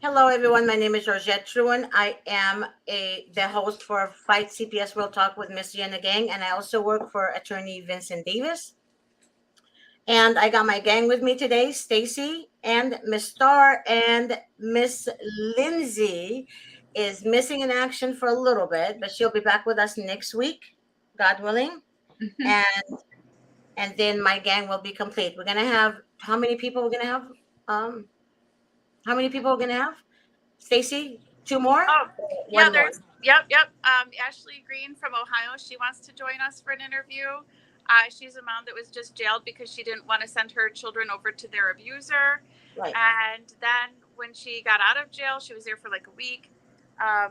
Hello, everyone. My name is Georgette Truan. I am the host for Fight CPS World Talk with Miss Jenna Gang, and I also work for attorney Vincent Davis. And I got my gang with me today, Stacy and Miss Star, and Miss Lindsay is missing in action for a little bit, but she'll be back with us next week, God willing. And and then my gang will be complete. We're gonna have how many people we're gonna have? Um, how many people we're gonna have? Stacy, two more? Oh, yeah, One more. yep. Ashley Green from Ohio. She wants to join us for an interview. She's a mom that was just jailed because she didn't want to send her children over to their abuser. Right. And then when she got out of jail, she was there for like a week.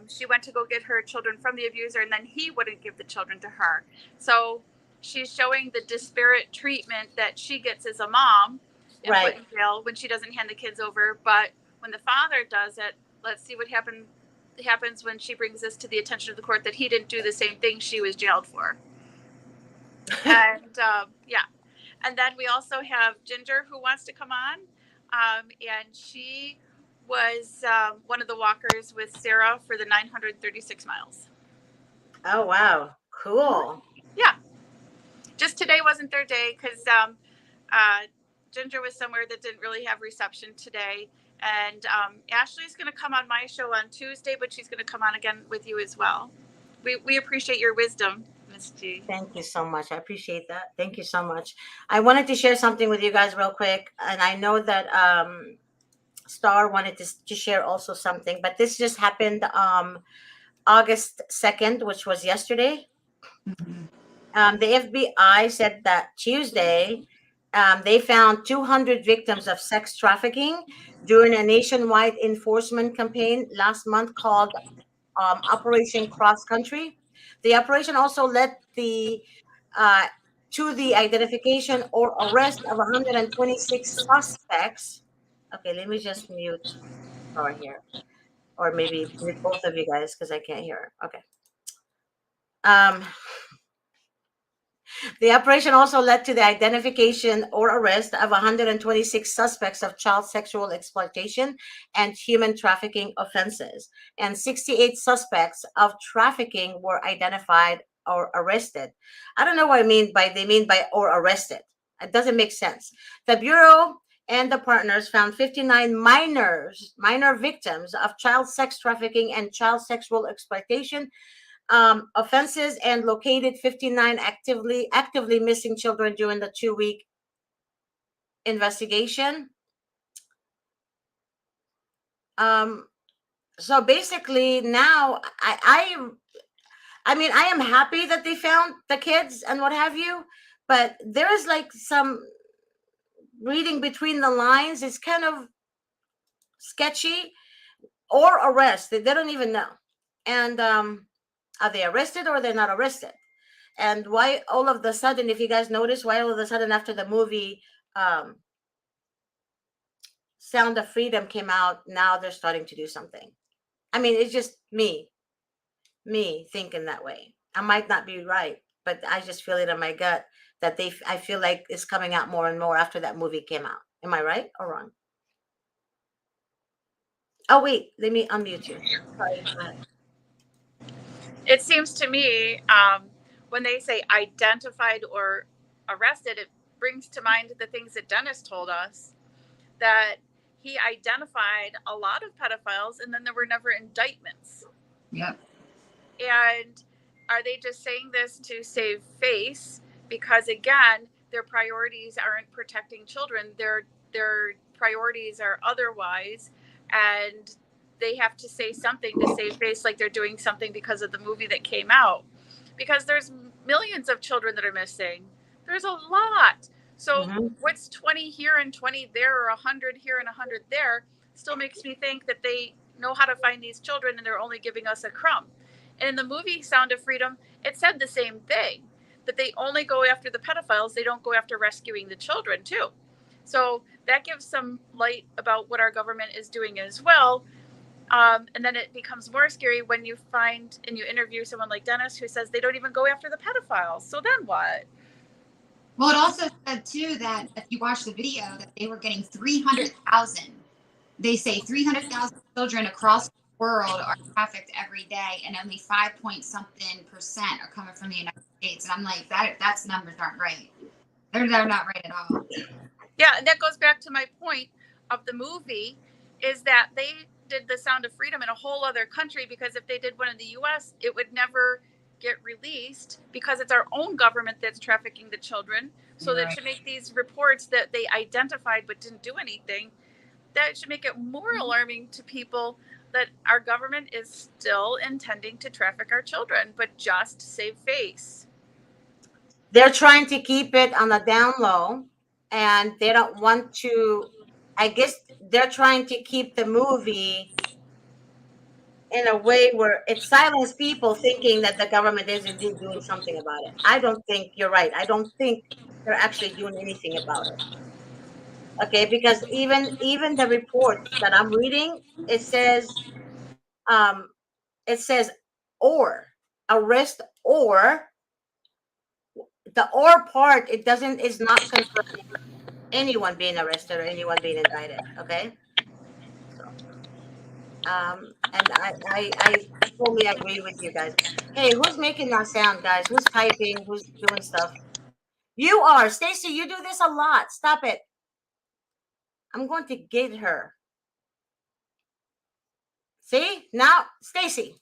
She went to go get her children from the abuser, and then he wouldn't give the children to her. So she's showing the disparate treatment that she gets as a mom and put Right. in jail when she doesn't hand the kids over. But when the father does it, let's see what happens when she brings this to the attention of the court that he didn't do the same thing she was jailed for. And yeah, and then we also have Ginger who wants to come on, and she was one of the walkers with Sarah for the 936 miles. Oh, wow. Cool. Yeah, just today wasn't their day because Ginger was somewhere that didn't really have reception today. And Ashley's going to come on my show on Tuesday, but she's going to come on again with you as well. We appreciate your wisdom, Miss G. Thank you so much. I appreciate that. Thank you so much. I wanted to share something with you guys real quick. And I know that Star wanted to share also something, but this just happened August 2nd, which was yesterday. The FBI said that Tuesday they found 200 victims of sex trafficking during a nationwide enforcement campaign last month called Operation Cross Country. The operation also led uh, to the identification or arrest of 126 suspects. Okay, let me just mute Star here, or maybe mute both of you guys because I can't hear her. Okay. Um, The operation also led to the identification or arrest of 126 suspects of child sexual exploitation and human trafficking offenses, and 68 suspects of trafficking were identified or arrested. I don't know what they mean by or arrested. It doesn't make sense. The Bureau and the partners found 59 minor victims of child sex trafficking and child sexual exploitation offenses and located 59 actively missing children during the 2-week investigation. Um, so basically, now I mean, I am happy that they found the kids and what have you, but there is like some reading between the lines. It's kind of sketchy or arrest. They don't even know, and are they arrested or they're not arrested? And why all of the sudden, if you guys notice, why all of a sudden after the movie Sound of Freedom came out, now they're starting to do something. I mean, it's just me thinking that way. I might not be right, but I just feel it in my gut that I feel like it's coming out more and more after that movie came out. Am I right or wrong? Oh wait, let me unmute you. Sorry, go ahead. It seems to me when they say identified or arrested, it brings to mind the things that Dennis told us, that he identified a lot of pedophiles and then there were never indictments. Yep. And are they just saying this to save face? Because again, their priorities aren't protecting children. Their priorities are otherwise, and they have to say something to save face, like they're doing something because of the movie that came out. Because there's millions of children that are missing. There's a lot. So what's 20 here and 20 there, or 100 here and 100 there, still makes me think that they know how to find these children and they're only giving us a crumb. And in the movie Sound of Freedom, it said the same thing, that they only go after the pedophiles. They don't go after rescuing the children too. So that gives some light about what our government is doing as well. And then it becomes more scary when you find and you interview someone like Dennis who says they don't even go after the pedophiles. So then what? Well, it also said too that if you watch the video that they were getting $300,000 they say 300,000 children across the world are trafficked every day, and only 5 point something% are coming from the United States. And I'm like, that's numbers aren't right. They're not right at all. Yeah, and that goes back to my point of the movie, is that they did The Sound of Freedom in a whole other country, because if they did one in the US, it would never get released because it's our own government that's trafficking the children. So Right. that should make these reports that they identified but didn't do anything, that should make it more alarming to people that our government is still intending to traffic our children, but just save face. They're trying to keep it on the down low, and they don't want to. I guess they're trying to keep the movie in a way where it silences people thinking that the government is indeed doing something about it. I don't think you're right. I don't think they're actually doing anything about it. Okay, because even the report that I'm reading, um it says or arrest, or the or part, it doesn't, is not confirming anyone being arrested or anyone being indicted. Okay, so and I totally agree with you guys. Hey, who's making that sound, guys? Who's typing? Who's doing stuff? You are, Stacy. You do this a lot. Stop it. I'm going to get her. See now, Stacy.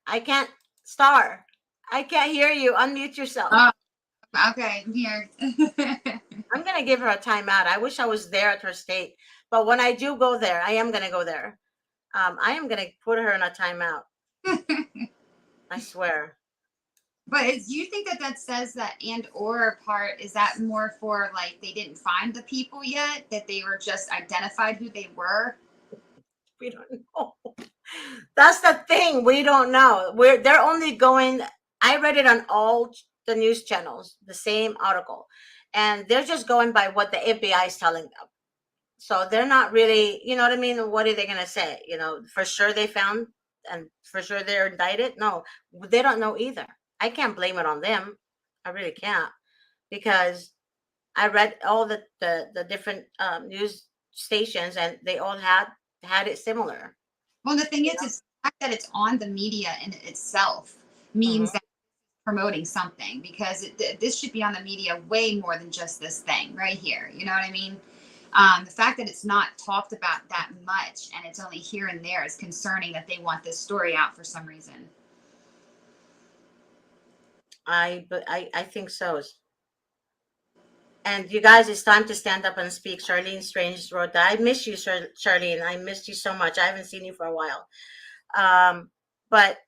I can't. Star, I can't hear you. Unmute yourself. Oh, okay, I'm here. I'm gonna give her a timeout. I wish I was there at her state, but when I do go there, I am gonna go there. I am gonna put her in a timeout. I swear. But do you think that says that and or part, is that more for like they didn't find the people yet, that they were just identified who they were? We don't know. That's the thing. We don't know. They're only going. I read it on all the news channels, the same article, and they're just going by what the FBI is telling them. So they're not really, you know what I mean? What are they going to say? For sure they found and for sure they're indicted? No, they don't know either. I can't blame it on them. I really can't, because I read all the different news stations, and they all had it similar. Well, the thing You is, it's the fact that it's on the media in itself means that it's promoting something, because this should be on the media way more than just this thing right here. You know what I mean? The fact that it's not talked about that much and it's only here and there is concerning, that they want this story out for some reason. I think so. And you guys, it's time to stand up and speak. Charlene Strange wrote that. I miss you, Charlene. I missed you so much. I haven't seen you for a while. But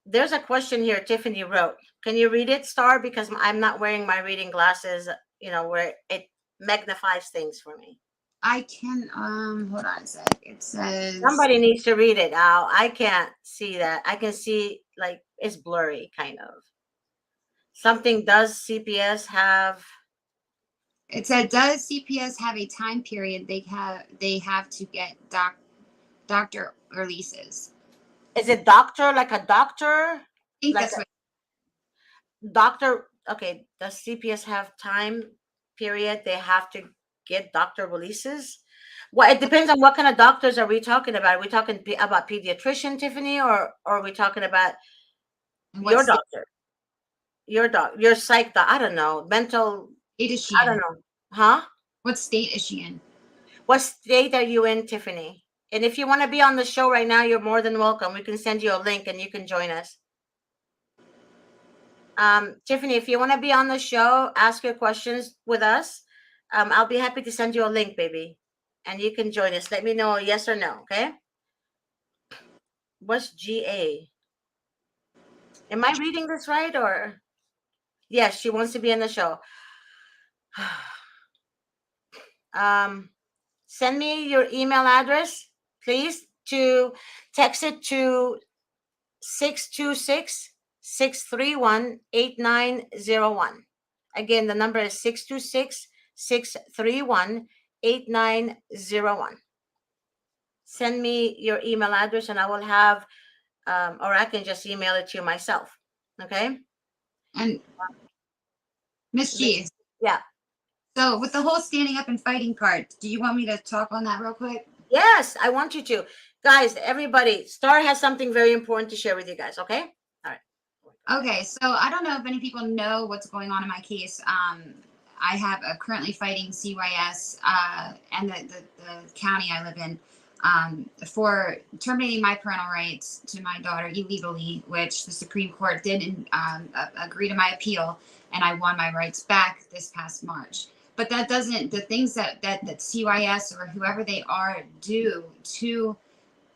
there's a question here Tiffany wrote. Can you read it, Star? Because I'm not wearing my reading glasses, where it magnifies things for me. I can, hold on a sec. It says, Somebody needs to read it. I can't see that. I can see, like, it's blurry, kind of. Something, does CPS have? it said, does CPS have a time period they have to get doctor releases? Is it doctor, like a doctor? I think Like that's what. doctor, okay, does CPS have time period they have to get doctor releases? Well, it depends on what kind of doctors are we talking about. Are we talking about pediatrician, Tiffany, or are we talking about What your state doctor, your psych doc? I don't know, mental. is she I don't in? know, huh? What state is she in? What state are you in, Tiffany? And if you want to be on the show right now, you're more than welcome. We can send you a link and you can join us. Tiffany, if you want to be on the show, ask your questions with us. I'll be happy to send you a link, baby, and you can join us. Let me know yes or no, okay? What's GA? Am I reading this right, or? Yes, she wants to be on the show. Send me your email address, please, to text it to 626-631-8901. Again, the number is 626-631-8901. Send me your email address and I will have, or I can just email it to you myself. Okay? And Miss G, Yeah. So with the whole standing up and fighting part, do you want me to talk on that real quick? Yes, I want you to. Guys, everybody, Star has something very important to share with you guys, okay? All right. Okay, so I don't know if any people know what's going on in my case. I have currently fighting CYS and the county I live in for terminating my parental rights to my daughter illegally, which the Supreme Court did agree to my appeal, and I won my rights back this past March. But that doesn't, the things that CYS or whoever they are do to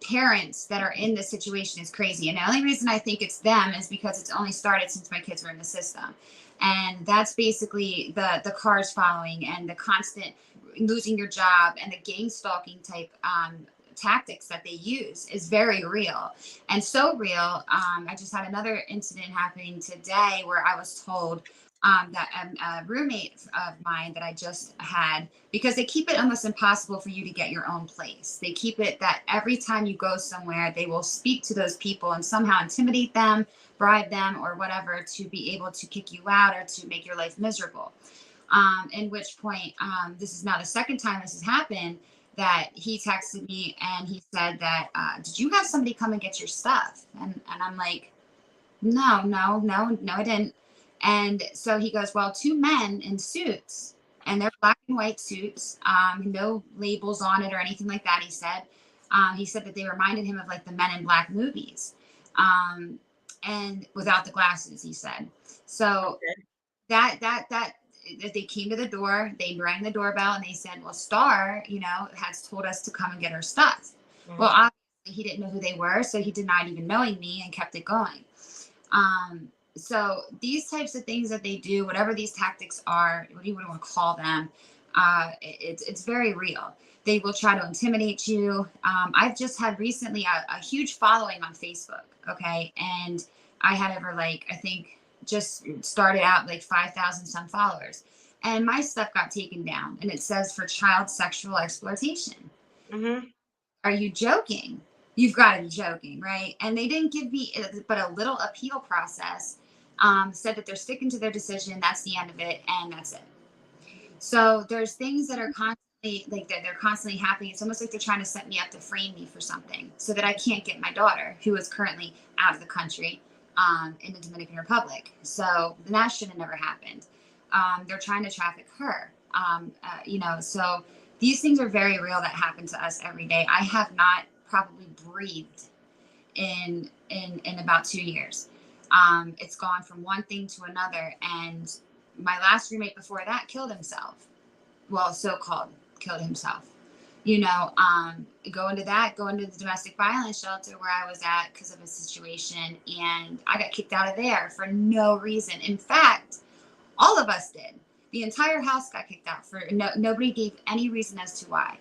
parents that are in this situation is crazy. And the only reason I think it's them is because it's only started since my kids were in the system. And that's basically the cars following and the constant losing your job and the gang stalking type tactics that they use is very real and so real. I just had another incident happening today where I was told that a roommate of mine that I just had, because they keep it almost impossible for you to get your own place. They keep it that every time you go somewhere, they will speak to those people and somehow intimidate them, bribe them, or whatever to be able to kick you out or to make your life miserable. In which point, this is now the second time this has happened, that he texted me and he said that, did you have somebody come and get your stuff? And I'm like, no, I didn't. And so he goes, well, two men in suits, and they're black and white suits, no labels on it or anything like that. He said that they reminded him of like the Men in Black movies, and without the glasses, he said. So Okay. that they came to the door, they rang the doorbell, and they said, well, Star, has told us to come and get her stuff. Mhm. Well, obviously he didn't know who they were, so he denied even knowing me and kept it going. So these types of things that they do, whatever these tactics are, what do you want to call them, it's very real. They will try to intimidate you. I've just had recently a huge following on Facebook. Okay. And I had over I think just started out like 5,000 some followers, and my stuff got taken down and it says for child sexual exploitation. Mm-hmm. Are you joking? You've got to be joking, right? And they didn't give me but a little appeal process. Said that they're sticking to their decision. That's the end of it, and that's it. So there's things that are constantly that they're constantly happening. It's almost like they're trying to set me up to frame me for something, so that I can't get my daughter, who is currently out of the country, in the Dominican Republic. So that should have never happened. They're trying to traffic her. So these things are very real that happen to us every day. I have not probably breathed in about 2 years. It's gone from one thing to another, and my last roommate before that killed himself. Well, so-called killed himself. Go into the domestic violence shelter where I was at because of a situation, and I got kicked out of there for no reason. In fact, all of us did. The entire house got kicked out for nobody gave any reason as to why.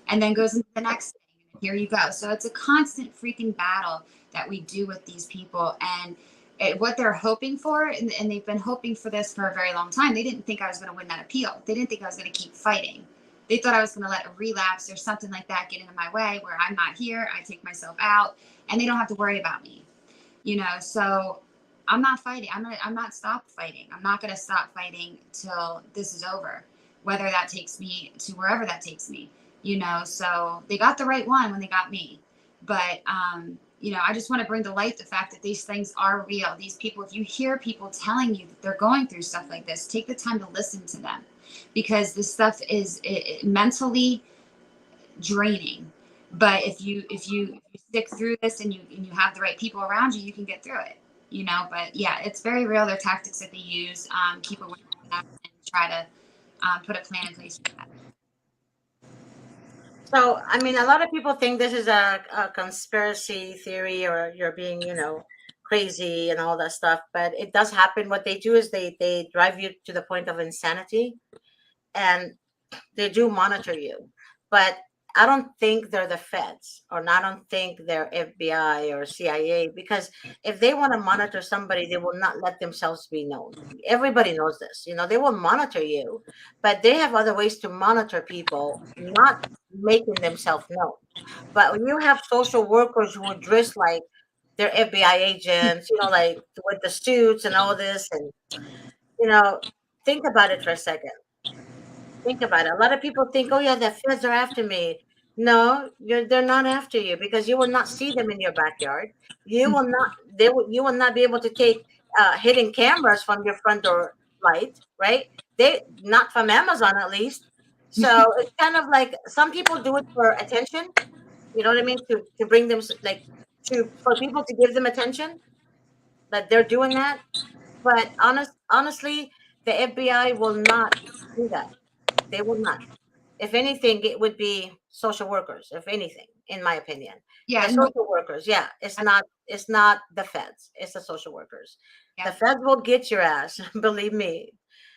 And then goes into the next thing, and here you go. So it's a constant freaking battle that we do with these people, and what they're hoping for, and they've been hoping for this for a very long time. They didn't think I was going to win that appeal. They didn't think I was going to keep fighting. They thought I was going to let a relapse or something like that get into my way where I'm not here, I take myself out, and they don't have to worry about me. So I'm not fighting. I'm not stop fighting. I'm not going to stop fighting till this is over, whether that takes me to wherever that takes me. So they got the right one when they got me. But, I just want to bring to light the fact that these things are real. These people, if you hear people telling you that they're going through stuff like this, take the time to listen to them, because this stuff is mentally draining. But if you stick through this and you have the right people around you, you can get through it. But yeah, it's very real. Their tactics that they use. Keep aware of that and try to put a plan in place for that. So, I mean, a lot of people think this is a conspiracy theory, or you're being, crazy and all that stuff. But it does happen. What they do is they drive you to the point of insanity, and they do monitor you. But I don't think they're the feds, or I don't think they're FBI or CIA, because if they want to monitor somebody, they will not let themselves be known. Everybody knows this. They will monitor you, but they have other ways to monitor people, not making themselves known. But when you have social workers who dress like they're FBI agents, like with the suits and all this, and you know, think about it for a second. Think about it. A lot of people think, "Oh yeah, the feds are after me." No, they're not after you because you will not see them in your backyard. You will not. You will not be able to take hidden cameras from your front door light, right? They not from Amazon at least. So it's kind of like some people do it for attention. You know what I mean? To bring them like to for people to give them attention that they're doing that. But honestly, the FBI will not do that. They will not. If anything, it would be social workers. If anything, in my opinion, the Yeah, no, social workers. Yeah, it's not. It's not the feds. It's the social workers. The yeah. feds will get your ass. Believe me.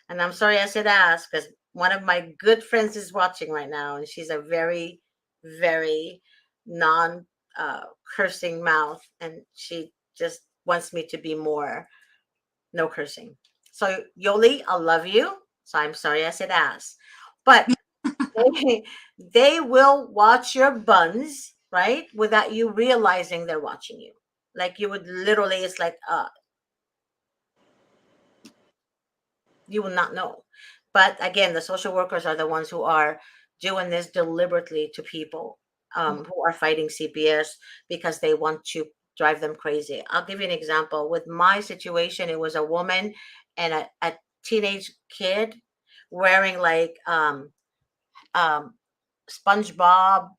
And I'm sorry I said ass because one of my good friends is watching right now, and she's a very, very non cursing mouth, and she just wants me to be more no cursing. So Yoli, I love you. So I'm sorry I said ass, but they, they will watch your buns, right? Without you realizing they're watching you. Like you would literally, it's like, you will not know. But again, the social workers are the ones who are doing this deliberately to people who are fighting CPS because they want to drive them crazy. I'll give you an example. With my situation, it was a woman and a teenage kid wearing like um, SpongeBob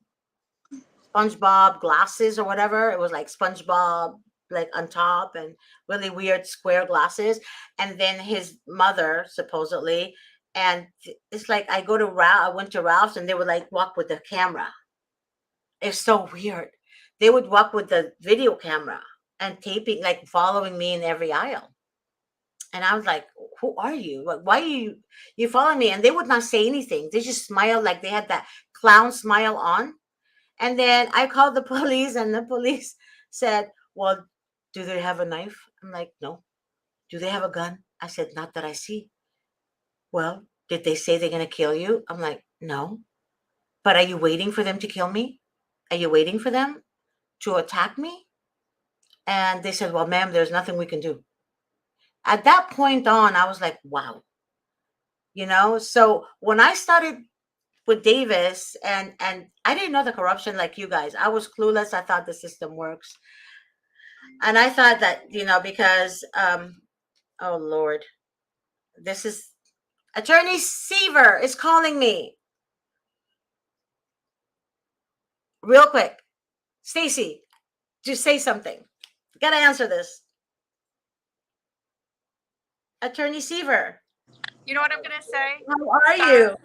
SpongeBob glasses or whatever. It was like SpongeBob like on top and really weird square glasses. And then his mother supposedly, and it's like I go to Ralph. I went to Ralph's and they would like walk with the camera. It's so weird. They would walk with the video camera and taping, like following me in every aisle. And I was like, "Who are you? Like, why are you following me?" And they would not say anything. They just smile like they had that clown smile on. And then I called the police, and the police said, "Well, do they have a knife?" I'm like, "No." "Do they have a gun?" I said, "Not that I see." "Well, did they say they're going to kill you?" I'm like, "No." "But are you waiting for them to kill me? Are you waiting for them to attack me?" And they said, "Well, ma'am, there's nothing we can do." At that point on, I was like, wow, you know? So when I started with Davis and I didn't know the corruption like you guys. I was clueless. I thought the system works. And I thought that, because oh Lord, this is Attorney Seaver is calling me. Real quick. Stacy, just say something. Gotta answer this. Attorney Seaver, You know what I'm going to say? how are Star, you?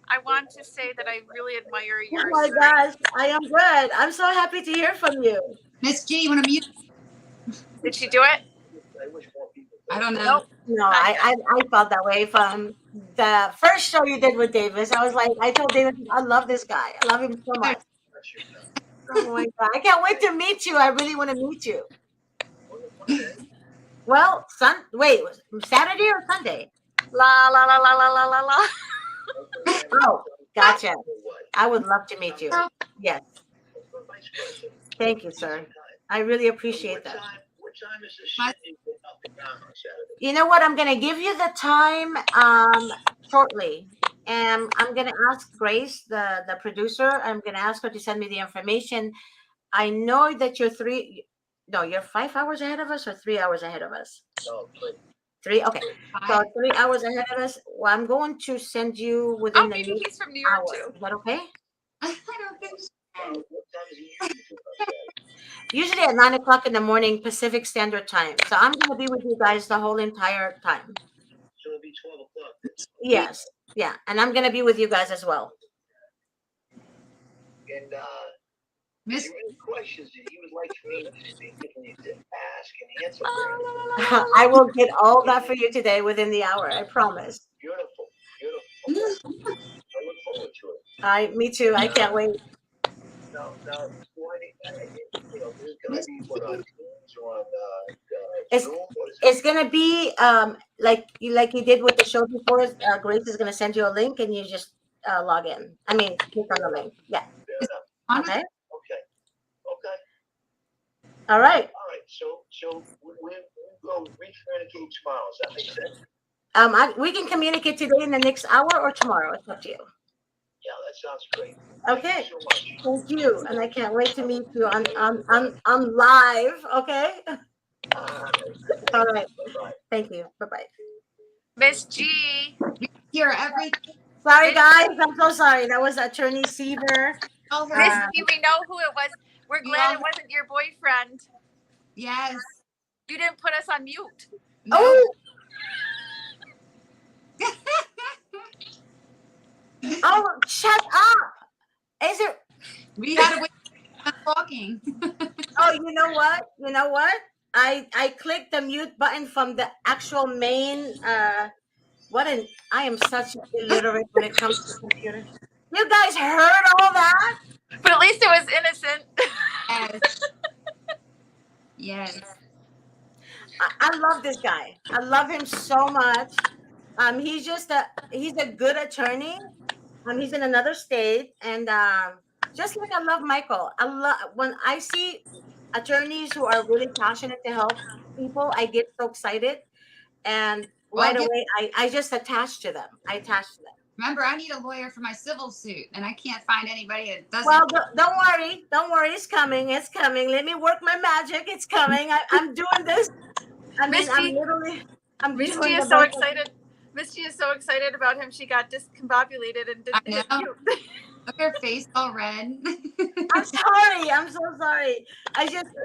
I want to say that I really admire Oh your my strength. gosh, I am good. I'm so happy to hear from you. Miss G, you want to mute? Did she do it? I don't know. Nope. No, Not I felt that way from the first show you did with Davis. I was like, I told Davis, I love this guy. I love him so much. Oh my God. I can't wait to meet you. I really want to meet you. Well, wait, Saturday or Sunday? La la la la la la la la. Oh, gotcha. I would love to meet you. Yes. Thank you, sir. I really appreciate that. You know what? I'm going to give you the time shortly. And I'm going to ask Grace, the producer, I'm going to ask her to send me the information. I know that you're 5 hours ahead of us or 3 hours ahead of us? Three? Okay. So 3 hours ahead of us. Well, I'm going to send you within Oh, the maybe next he's from New York hour. too. Is that okay? I don't think so. Usually at 9 o'clock in the morning, Pacific Standard Time. So I'm going to be with you guys the whole entire time. So it'll be 12 o'clock. Yes. Yeah. And I'm going to be with you guys as well. And Miss, there were any questions that you would like for me to speak with you to ask and answer La, for la, you? la, la, la, la. I will get all that for you today within the hour. I promise. Beautiful, beautiful. I look forward to it. Me too. I can't wait. Now, this is going to be what on Teams or on It's Zoom? What is it's gonna be like you did with the show before. Grace is gonna send you a link and you just log in. I mean, click on the link. Yeah. Fair enough. on Okay. Okay. Okay. All right. All right. So we'll communicate tomorrow. Does that make sense? We can communicate today in the next hour or tomorrow. It's up to you. Yeah, that sounds great. Okay. Thank you so much. Thank you, and I can't wait to meet you on live. Okay. All right. Bye-bye. Thank you. Bye bye. Miss G. Hear everything. Sorry, Miss, guys. I'm so sorry. That was Attorney Seaver. Tell her. Miss Uh, G, we know who it was. We're We glad all- it wasn't your boyfriend. Yes. You didn't put us on mute. No. oh, oh, shut up. Is it? We had to wait for talking. Oh, you know what? You know what? I clicked the mute button from the actual main. I am such illiterate when it comes to computers. You guys heard all that? But at least it was innocent. Yes. Yes. I love this guy. I love him so much. He's a good attorney. He's in another state, and just like I love Michael, I love when I see attorneys who are really passionate to help people. I get so excited, and Well, right away, I just attach to them. I attach to them. remember, I need a lawyer for my civil suit, and I can't find anybody that doesn't. Well, don't worry, it's coming, it's coming. Let me work my magic. It's coming. I'm doing this. I mean, Miss G, I'm Miss doing G the is so best. excited. Miss G is so excited about him. She got discombobulated and I didn't hit know. mute. Look, her face all red. I'm sorry. I'm so sorry.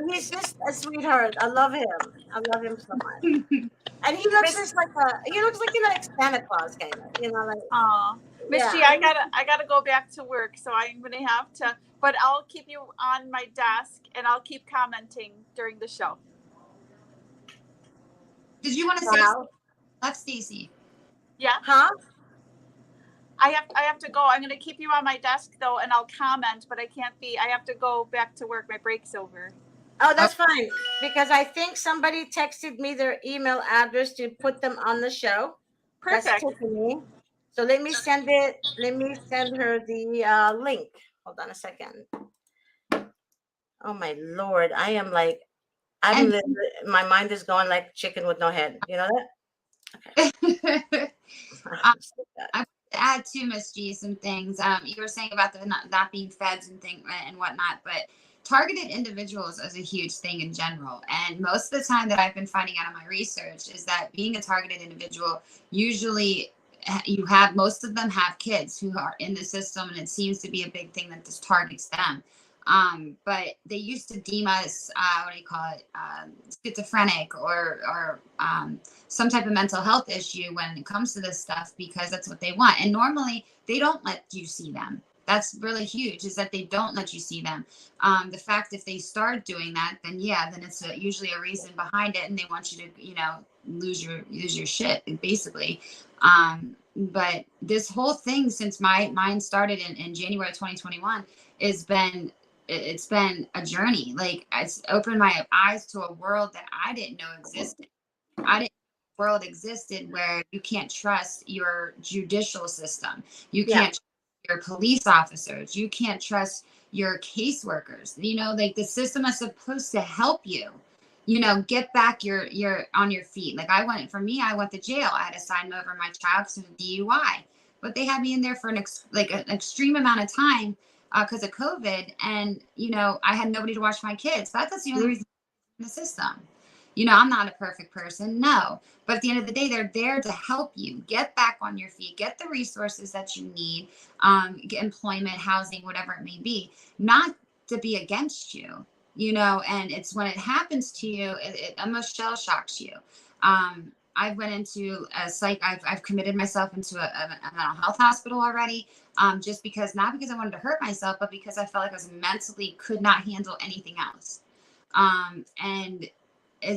He's just a sweetheart. I love him. I love him so much. And he looks just like Santa Claus kind of, like. Aw. Miss G, I gotta go back to work, so I'm gonna have to. But I'll keep you on my desk, and I'll keep commenting during the show. Did you want to say Wow. something? Left, Stacy? Yeah, Huh? I have to go. I'm gonna keep you on my desk though, and I'll comment. But I can't be. I have to go back to work. My break's over. Oh, that's fine. Because I think somebody texted me their email address to put them on the show. Perfect. That's Tiffany. So let me send it. Let me send her the link. Hold on a second. Oh my Lord. I am like, my mind is going like chicken with no head. You know that? Okay. I want to add to Miss G some things. You were saying about the not being feds and and whatnot, but targeted individuals is a huge thing in general. And most of the time that I've been finding out in my research is that being a targeted individual, usually most of them have kids who are in the system, and it seems to be a big thing that this targets them. But they used to deem us, schizophrenic or some type of mental health issue when it comes to this stuff, because that's what they want. And normally they don't let you see them. That's really huge, is that they don't let you see them. The fact if they start doing that, then it's usually a reason behind it, and they want you to, lose your shit, basically. But this whole thing, since mine started in January 2021, it's been a journey. Like, it's opened my eyes to a world that I didn't know existed. I didn't know a world existed where you can't trust your judicial system. You can't trust your police officers. You can't trust your caseworkers. Like, the system is supposed to help you, get back your on your feet. Like, I went to jail. I had to sign over my child because of DUI, but they had me in there for an extreme amount of time because of COVID. And, I had nobody to watch my kids. That's the only reason in the system. I'm not a perfect person, no. But at the end of the day, they're there to help you get back on your feet, get the resources that you need, get employment, housing, whatever it may be, not to be against you, and it's when it happens to you, it almost shell shocks you. I went into a psych. I've committed myself into a mental health hospital already, just because, not because I wanted to hurt myself, but because I felt like I was mentally could not handle anything else. And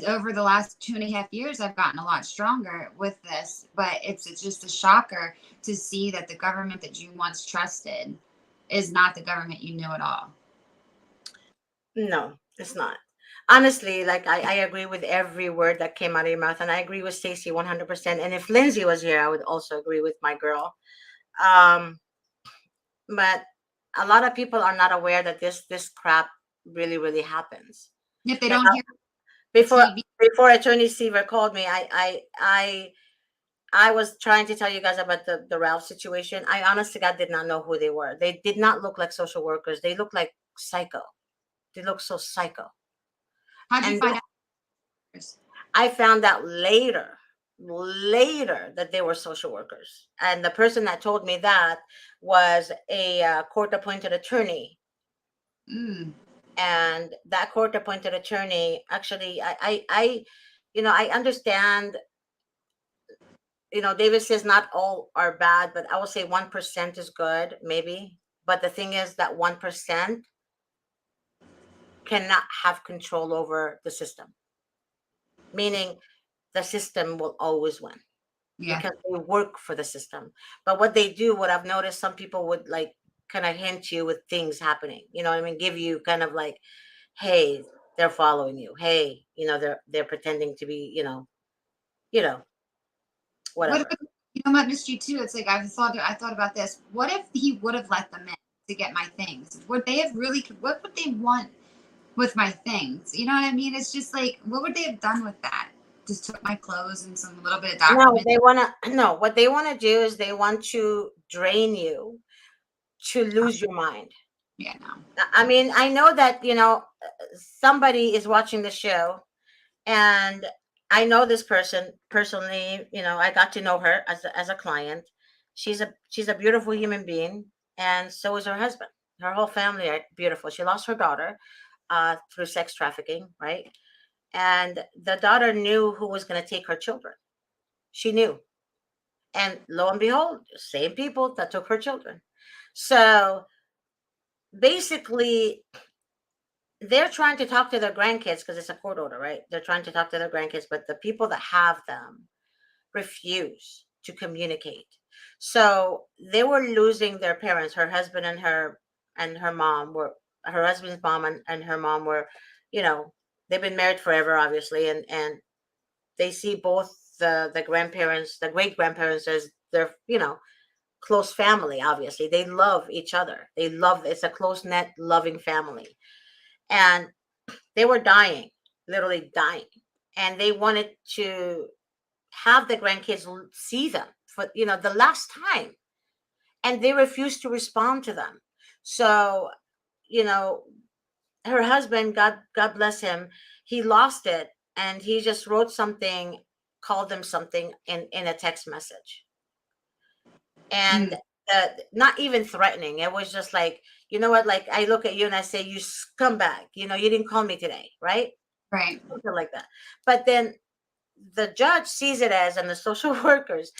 over the last 2.5 years, I've gotten a lot stronger with this, but it's just a shocker to see that the government that you once trusted is not the government you knew at all. No, it's not. Honestly, like I agree with every word that came out of your mouth, and I agree with Stacey 100%. And if Lindsay was here, I would also agree with my girl. But a lot of people are not aware that this crap really, really happens. If they don't hear Before TV. Attorney Seaver called me, I I was trying to tell you guys about the Ralph situation. I honestly God did not know who they were. They did not look like social workers. They looked like psycho. They looked so psycho. How'd you And find out? I found out later that they were social workers. And the person that told me that was a court appointed attorney. Mm. And that court appointed attorney, actually, I understand, David says not all are bad, but I will say 1% is good, maybe. But the thing is that 1% cannot have control over the system, meaning the system will always win Yeah. because they work for the system. But what they do, what I've noticed, some people would like kind of hint you with things happening. You know what I mean? Give you kind of like, hey, they're following you. Hey, they're pretending to be, What whatever. if, you know what, Miss G too? It's like I thought about this. What if he would have let them in to get my things? Would they have really? What would they want with my things? You know what I mean? It's just like, what would they have done with that? Just took my clothes and some little bit of No, documents. what they want to do is they want to drain you to lose your mind. Yeah, no. I mean, I know that, somebody is watching the show, and I know this person personally. I got to know her as a client. She's a beautiful human being, and so is her husband. Her whole family are beautiful. She lost her daughter through sex trafficking, right? And the daughter knew who was going to take her children. She knew. And lo and behold, same people that took her children. So basically, they're trying to talk to their grandkids because it's a court order, right? They're trying to talk to their grandkids, but the people that have them refuse to communicate. So they were losing their parents. Her husband and her mom were her husband's mom and her mom were, they've been married forever, obviously, and they see both the grandparents, the great grandparents, as their, close family. Obviously, they love each other. It's a close knit, loving family, and they were dying, literally dying, and they wanted to have the grandkids see them for the last time, and they refused to respond to them. So, you know, her husband, God bless him, he lost it, and he just wrote something, called them something in a text message, and Mm, not even threatening. It was just like, you know what? Like, I look at you and I say, you scumbag. You didn't call me today, right? right. Something like that. But then the judge sees it as, and the social workers,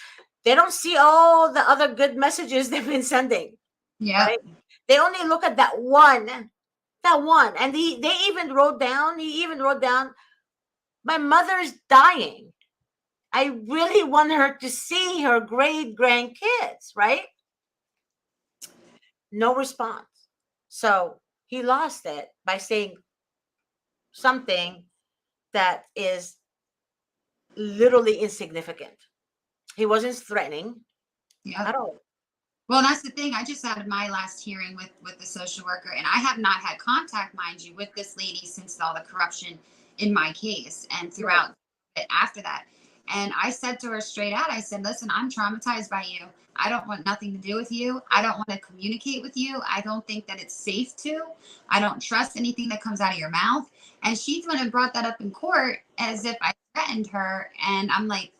they don't see all the other good messages they've been sending, Yep. right? They only look at that one. And he even wrote down, my mother's dying. I really want her to see her great grandkids, right? No response. So he lost it by saying something that is literally insignificant. He wasn't threatening Yep. at all. Well, that's the thing. I just had my last hearing with the social worker, and I have not had contact, mind you, with this lady since all the corruption in my case and throughout it after that. And I said to her straight out, I said, listen, I'm traumatized by you. I don't want nothing to do with you. I don't want to communicate with you. I don't think that it's safe to. I don't trust anything that comes out of your mouth. And she went and brought that up in court as if I threatened her. And I'm like,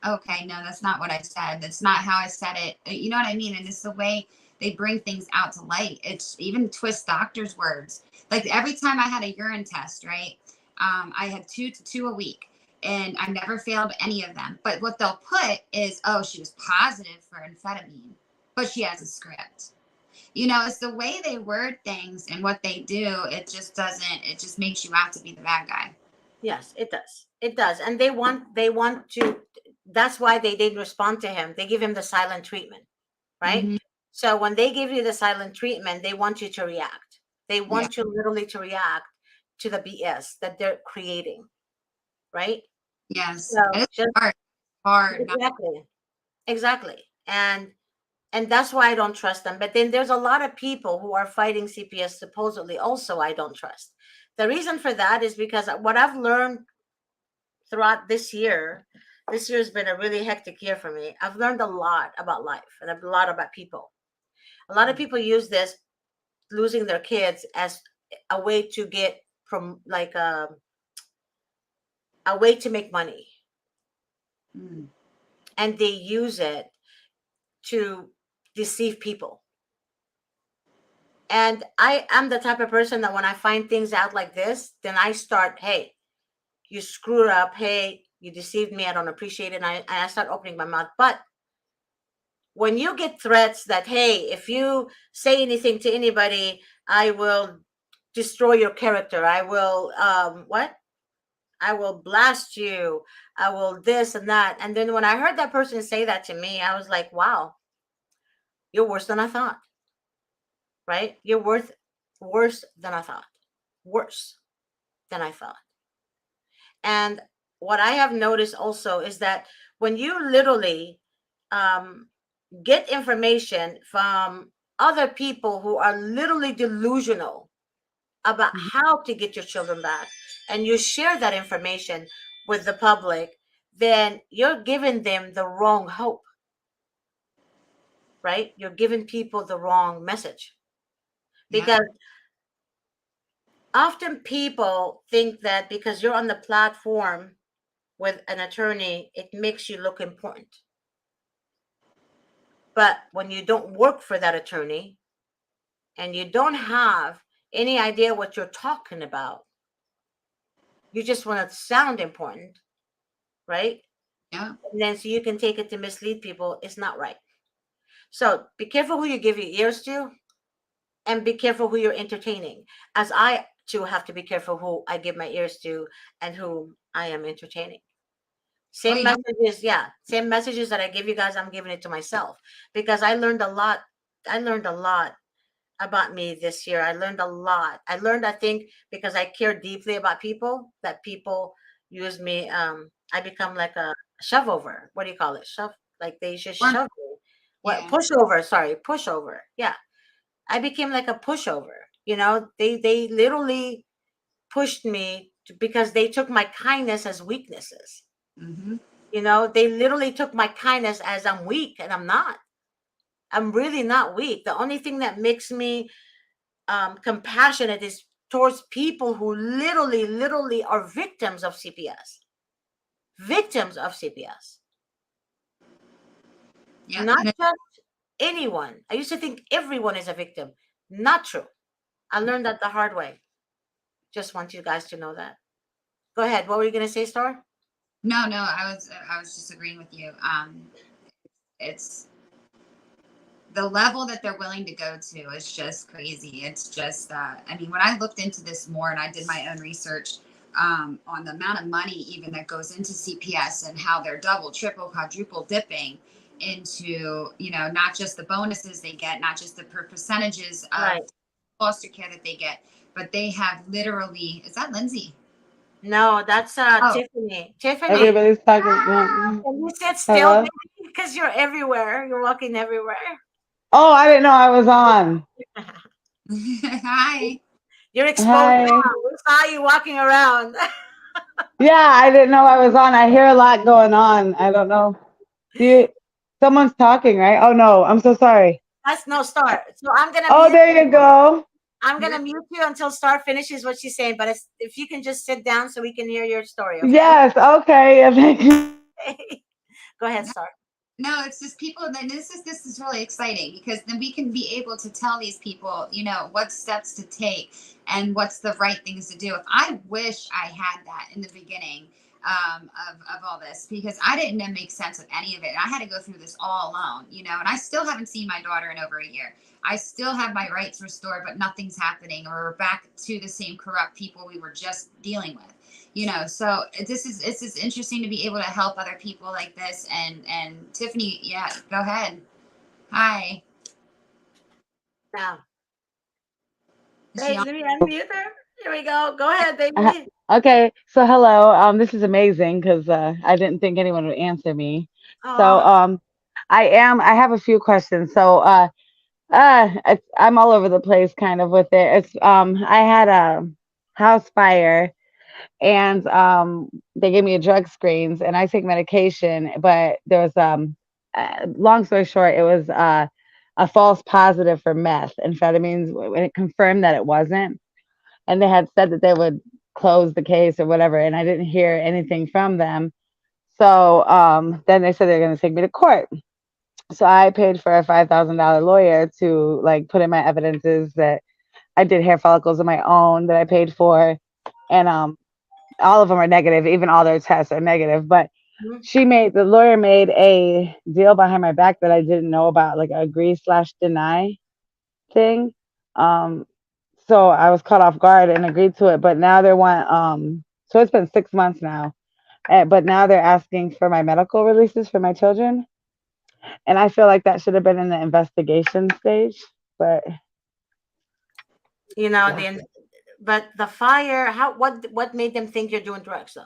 okay, no, that's not what I said. That's not how I said it. You know what I mean? And it's the way they bring things out to light. It's even twist doctors' words. Like every time I had a urine test, right? I had two a week, and I never failed any of them. But what they'll put is, oh, she was positive for amphetamine, but she has a script. It's the way they word things and what they do. It just doesn't. It just makes you out to be the bad guy. Yes, it does. It does. And they want to, that's why they didn't respond to him. They give him the silent treatment, right? Mm-hmm. So when they give you the silent treatment, they want you to react. They Yeah. want you literally to react to the BS that they're creating, right? Yes. So It's just hard. Hard. Not, exactly. And that's why I don't trust them. But then there's a lot of people who are fighting CPS supposedly also I don't trust. The reason for that is because what I've learned throughout this year This year has been a really hectic year for me. I've learned a lot about life and a lot about people. A lot of people use this losing their kids as a way to get from like a way to make money, Mm. and they use it to deceive people. And I am the type of person that when I find things out like this, then I start, hey, you screwed up. Hey, you deceived me. I don't appreciate it. And I start opening my mouth. But when you get threats that, hey, if you say anything to anybody, I will destroy your character. I will, what? I will blast you. I will this and that. And then when I heard that person say that to me, I was like, wow, you're worse than I thought, right? You're worse than I thought. Worse than I thought. And what I have noticed also is that when you literally um, get information from other people who are literally delusional about Mhm. how to get your children back, and you share that information with the public, then you're giving them the wrong hope, right? You're giving people the wrong message. Yeah. Because often people think that because you're on the platform with an attorney, it makes you look important. But when you don't work for that attorney and you don't have any idea what you're talking about, you just want to sound important, right? Yeah. And then so you can take it to mislead people. It's not right. So be careful who you give your ears to, and be careful who you're entertaining. As I too have to be careful who I give my ears to and who I am entertaining. Well, Same you know, messages, yeah. Same messages that I give you guys, I'm giving it to myself because I learned a lot. I learned a lot about me this year. I learned a lot. I learned, I think, because I care deeply about people, that people use me. I become like a shove over. What do you call it? Shove, like they just or- shove me. What yeah. pushover? Sorry, pushover. Yeah, I became like a pushover. They literally pushed me because they took my kindness as weaknesses. Hmm. They literally took my kindness as I'm weak, and I'm not. I'm really not weak. The only thing that makes me compassionate is towards people who literally are victims of CPS. Victims of CPS. Yeah. Not And it, just anyone. I used to think everyone is a victim. Not true. I learned that the hard way. Just want you guys to know that. Go ahead. What were you going to say, Star? no, no, I was just agreeing with you. It's the level that they're willing to go to is just crazy. It's just, I mean, when I looked into this more and I did my own research on the amount of money even that goes into CPS and how they're double, triple, quadruple dipping into, not just the bonuses they get, not just the percentages of Right. foster care that they get, but they have literally, is that Lindsay? No, that's Oh, Tiffany. Tiffany, Everybody's talking. Yeah. can you sit still, Hello? baby? Because you're everywhere. You're walking everywhere. Oh, I didn't know I was on. hi. You're exposed Hi. now. We saw you walking around. Yeah, I didn't know I was on. I hear a lot going on. I don't know. Do you, someone's talking, right? Oh no, I'm so sorry. That's no start. So I'm gonna Oh, mute there you you. go. I'm You're gonna mute you until Star finishes what she's saying. But if you can just sit down so we can hear your story, okay? Yes, okay. Yeah, thank you. Go ahead, Star. No, it's just people. And this is really exciting because then we can be able to tell these people, what steps to take and what's the right things to do. If I wish I had that in the beginning of all this, because I didn't make sense of any of it. I had to go through this all alone, and I still haven't seen my daughter in over a year. I still have my rights restored, but nothing's happening, or we're back to the same corrupt people we were just dealing with. So this is interesting to be able to help other people like this. And Tiffany, yeah, go ahead. Hi. Now, Is she wait, on? let me unmute her. Here we go. Go ahead, Uh, baby. Okay, so hello. This is amazing because I didn't think anyone would answer me. So Oh, I have a few questions. So I'm all over the place kind of with it. I had a house fire And they gave me a drug screens, and I take medication, but there was long story short, it was a false positive for methamphetamines when it confirmed that it wasn't, and they had said that they would close the case or whatever, and I didn't hear anything from them. So then they said they're going to take me to court. So I paid for a $5,000 lawyer to like put in my evidences that I did hair follicles of my own that I paid for, and all of them are negative. Even all their tests are negative. But Mhm. the lawyer made a deal behind my back that I didn't know about, like a agree/deny thing. Um, so I was caught off guard and agreed to it. But now they want so it's been 6 months now. But now they're asking for my medical releases for my children, and I feel like that should have been in the investigation stage. But You know, yeah. but the fire, what made them think you're doing drugs though?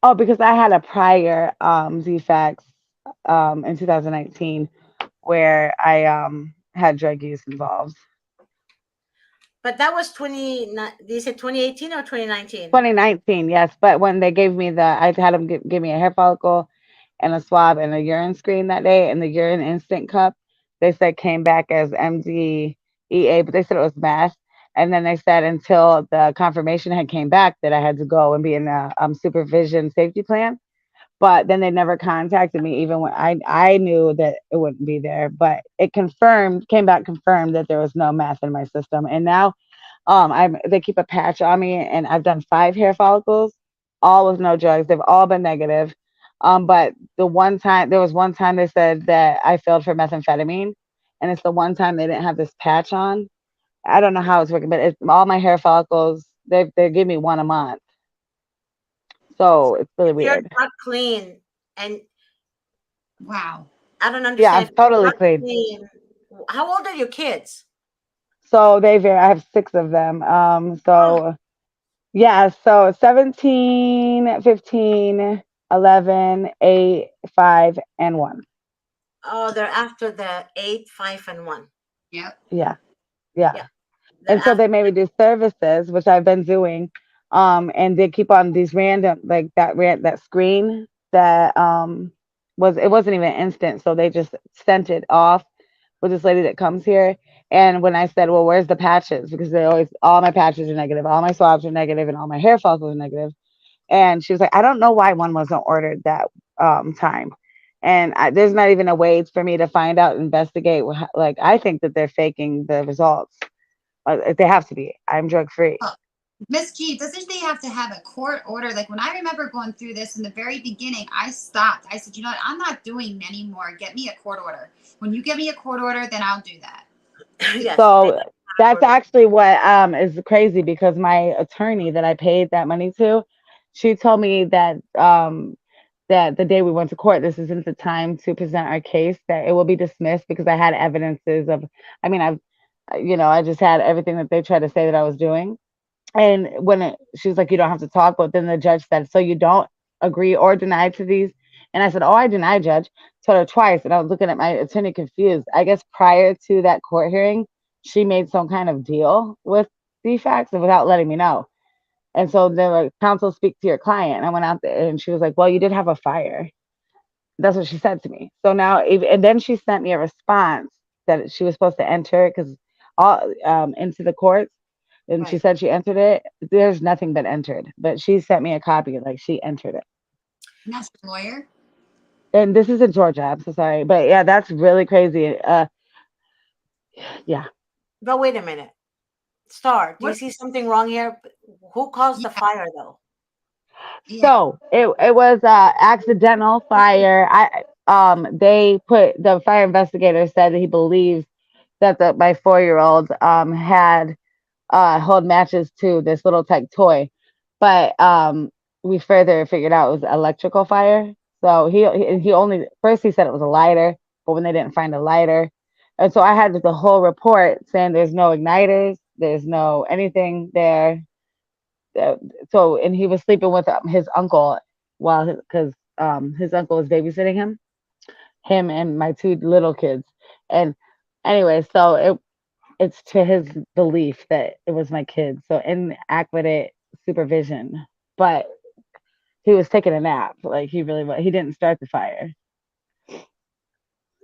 Oh, because I had a prior defects in 2019 where I had drug use involved. But that was 20, you said 2018 or 2019? 2019, yes, but when they gave me I had them give me a hair follicle and a swab and a urine screen that day, and the urine instant cup, they said came back as MDEA, but they said it was meth. And then they said until the confirmation had came back that I had to go and be in a supervision safety plan. But then they never contacted me even when I knew that it wouldn't be there. But it came back confirmed that there was no meth in my system. And now they keep a patch on me, and I've done 5 hair follicles, all with no drugs. They've all been negative. But there was one time they said that I failed for methamphetamine, and it's the one time they didn't have this patch on. I don't know how it's working, but it's all my hair follicles. They give me one a month, so it's really If you're weird. drug clean, and Wow. I don't Yeah, understand, I'm if you're totally drug clean. clean, how old are your kids? So they vary. I have 6 of them. Oh, Yeah, so 17, 15, 11, 8, 5, and 1. oh, they're after the 8, 5, and 1. Yep. Yeah, yeah. Yeah, they're And so after. they made me do services, which I've been doing. And they keep on these random, like that screen that it wasn't even instant, so they just sent it off with this lady that comes here. And when I said, well, where's the patches? Because all my patches are negative, all my swabs are negative, and all my hair follicles are negative. And she was like, I don't know why one wasn't ordered that time. And there's not even a way for me to find out, investigate. Like, I think that they're faking the results. They have to be. I'm drug free. Oh, Miss G, doesn't they have to have a court order? Like when I remember going through this in the very beginning, I stopped. I said, you know what? I'm not doing anymore. Get me a court order. When you get me a court order, then I'll do that. Yes, they So have that's ordered. actually what is crazy, because my attorney that I paid that money to, she told me that that the day we went to court, this isn't the time to present our case, that it will be dismissed because I had evidences of, I mean, I just had everything that they tried to say that I was doing. And she was like, you don't have to talk. But then the judge said, so you don't agree or deny to these? And I said, oh, I deny, judge. Told her twice. And I was looking at my attorney confused. I guess prior to that court hearing, she made some kind of deal with defects without letting me know. And so they were like, counsel, speak to your client. And I went out there and she was like, well, you did have a fire. That's what she said to me. So now, and then she sent me a response that she was supposed to enter because all into the courts, and she Right. said she entered it. There's nothing but entered, but she sent me a copy, like she entered it. And that's your lawyer. And this is in Georgia. I'm so sorry, but yeah, that's really crazy. Yeah. But wait a minute. Star, do you What? see something wrong here? Who caused Yeah. the fire though? Yeah. So it was accidental fire. They put the fire investigator said that he believes that my 4-year-old had hold matches to this little tech toy, but we further figured out it was electrical fire. So he only first he said it was a lighter, but when they didn't find a lighter, and so I had the whole report saying there's no igniters, there's no anything there. Uh, and he was sleeping with his uncle while because his uncle was babysitting him and my 2 little kids. And anyway, so it's to his belief that it was my kid. So in Acquitted supervision, but he was taking a nap. Like he didn't start the fire.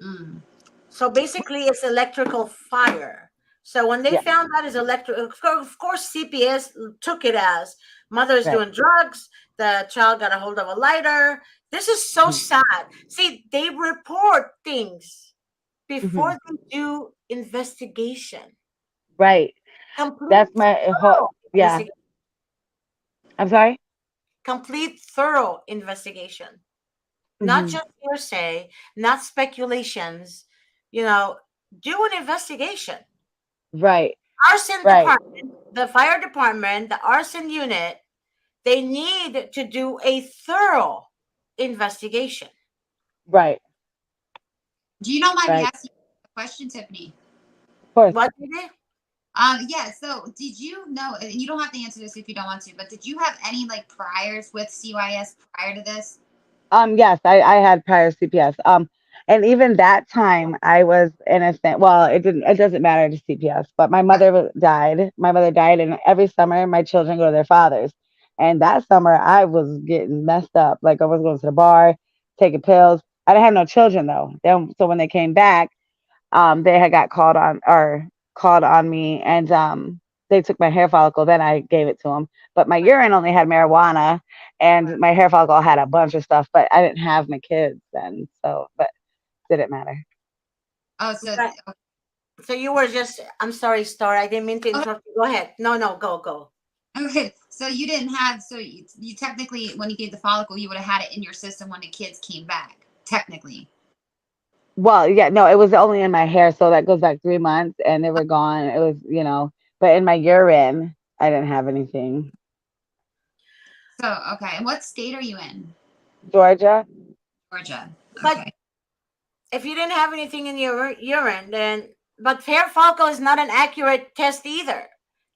Mm. So basically, it's electrical fire. So when they Yeah, found out it's electric, of course, CPS took it as mother is right. doing drugs. The child got a hold of a lighter. This is so Mhm. sad. See, they report things Mhm. before they do investigation. Right. Complete That's my whole. thorough Yeah. investigation. I'm sorry. Complete thorough investigation. Not Hmm. just hearsay, not speculations. You know, do an investigation. Right. Arson Right. department, the fire department, the arson unit, they need to do a thorough investigation. Right. Do you don't mind me Right. asking you a question, Tiffany? Of course. What did they? Yeah. So, did you know? And you don't have to answer this if you don't want to. But did you have any like priors with CYS prior to this? Yes, I had prior CPS. And even that time I was innocent. Well, it doesn't matter to CPS, but my mother died. My mother died, and every summer my children go to their fathers. And that summer I was getting messed up. Like I was going to the bar, taking pills. I didn't have no children though. Then, so when they came back, they had got called on me, and they took my hair follicle. Then I gave it to them, but my urine only had marijuana, and my hair follicle had a bunch of stuff. But I didn't have my kids then, so but didn't matter. Oh, so Right. So you were just, I'm sorry, Star. I didn't mean to interrupt you. Go ahead. No, no, go, go. okay. So you didn't have. So you technically, when you gave the follicle, you would have had it in your system when the kids came back. Technically. Well, yeah, no, it was only in my hair, so that goes back 3 months, and they were gone. It was, but in my urine, I didn't have anything. So okay. And what state are you in? Georgia. Georgia. But Okay. if you didn't have anything in your urine, then, but hair follicle is not an accurate test either.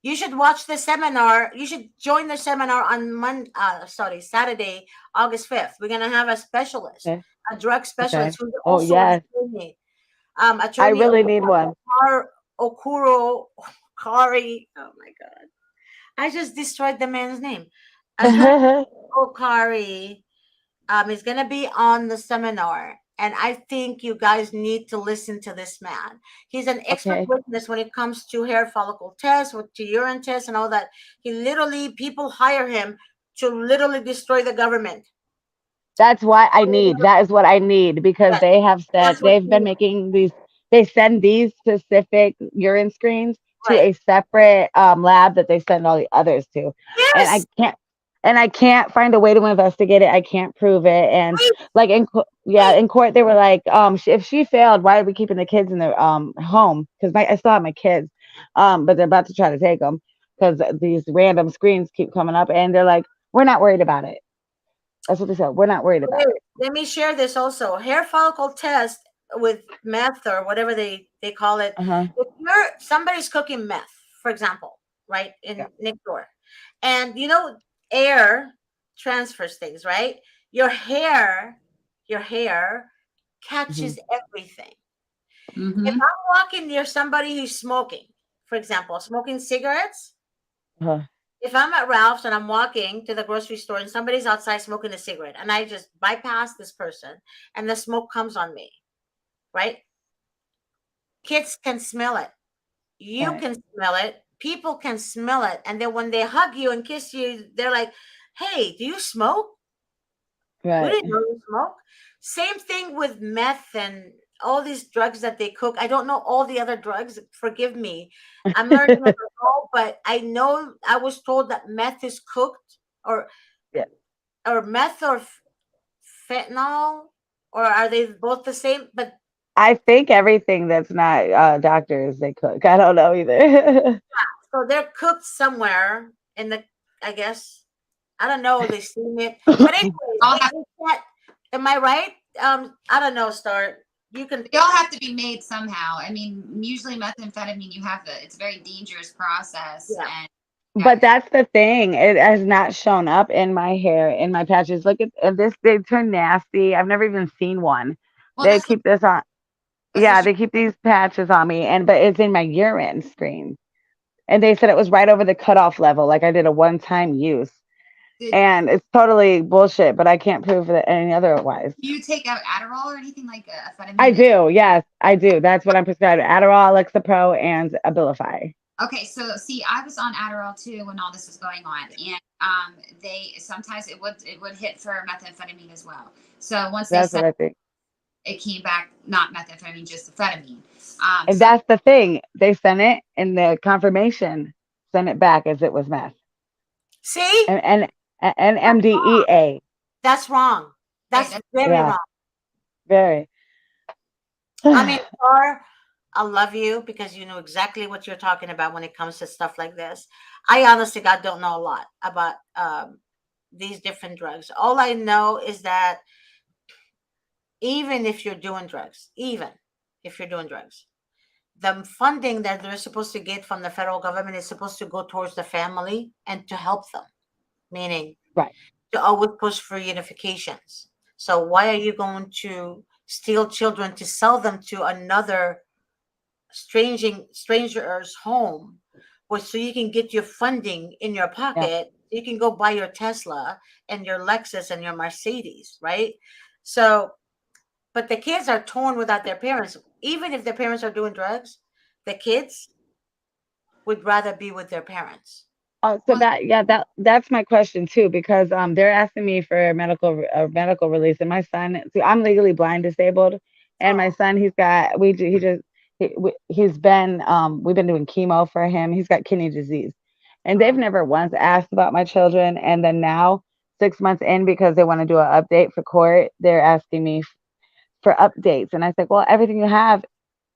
You should watch the seminar. You should join the seminar on Saturday, August 5th. We're gonna have a specialist, Okay. a drug Okay. specialist who's Oh also an yes, attorney. I Attorney really need one. Okuro Okari. Oh my god. I just destroyed the man's name. Attorney Okari is going to be on the seminar. And I think you guys need to listen to this man. He's an expert Okay. witness when it comes to hair follicle tests, to urine tests, and all that. He literally, people hire him to literally destroy the government. That's why I need. That is what I need because Yes, they have said that's what they've been you making these. They send these specific urine screens to right. a separate lab that they send all the others to, and Yes, I can't find a way to investigate it. I can't prove it, and wait, like yeah, wait. in court they were like, if she failed, why are we keeping the kids in the home? Because I still have my kids, but they're about to try to take them because these random screens keep coming up, and they're like, we're not worried about it. That's what they said. We're not worried about Wait, it. let me share this also. Hair follicle test with meth or whatever they call it. Uh-huh. If you're somebody's cooking meth, for example, right Yeah. in next door, and air transfers things, right? Your hair Mhm. catches everything. If Mm-hmm. I'm walking near somebody who's smoking, for example, smoking cigarettes, Uh-huh. if I'm at Ralph's and I'm walking to the grocery store and somebody's outside smoking a cigarette and I just bypass this person and the smoke comes on me, right? Kids can smell it. You Right. can smell it. People can smell it. And then when they hug you and kiss you, they're like, hey, do you smoke? We Right. didn't know you smoke. Same thing with meth and all these drugs that they cook. I don't know all the other drugs. Forgive me. I'm learning as I go, but I know I was told that meth is cooked or Yeah. meth or fentanyl, or are they both the same? But I think everything that's not doctors they cook. I don't know either. so they're cooked somewhere in the, I guess, I don't know. They steam it, but anyways, All have, they can't. Am I right? I don't know. Star, you can. they all have to be made somehow. I mean, usually methamphetamine, you have to. It's a very dangerous process, Yeah. and But that's the thing. It has not shown up in my hair, in my patches. Look at this. They turn nasty. I've never even seen one. well, They keep this on. that's what Yeah, she. they keep these patches on me, but it's in my urine screen. and they said it was right over the cutoff level. Like I did a one-time use, Did and it's totally bullshit. But I can't prove that any otherwise. you take out Adderall or anything like I amphetamine? do. Yes, I do. That's what I'm prescribed: Adderall, Lexapro, and Abilify. Okay, so see, I was on Adderall too when all this was going on, and they sometimes it would hit for methamphetamine as well. So once they That's said what I think. it came back not methamphetamine, just amphetamine. And So that's the thing. They sent it, and the confirmation sent it back as it was meth See, and MDEA. that's wrong. right, That's very Yeah, wrong. very. I mean, Star, I love you because you know exactly what you're talking about when it comes to stuff like this. I honestly, God, don't know a lot about these different drugs. All I know is that even if you're doing drugs, even if you're doing drugs, the funding that they're supposed to get from the federal government is supposed to go towards the family and to help them, meaning Right. to always push for unifications. So why are you going to steal children to sell them to another stranger's home, or so you can get your funding in your Yeah. pocket? You can go buy your Tesla and your Lexus and your Mercedes, right? So, but the kids are torn without their parents. Even if their parents are doing drugs, the kids would rather be with their parents. So that's my question too, because they're asking me for a medical release, and my son, see, I'm legally blind disabled, and my Oh, son, he just he's been we've been doing chemo for him. He's got kidney disease, and they've oh, never once asked about my children, and then now 6 months in, because they want to do an update for court, they're asking me for updates, and I said, well, everything you have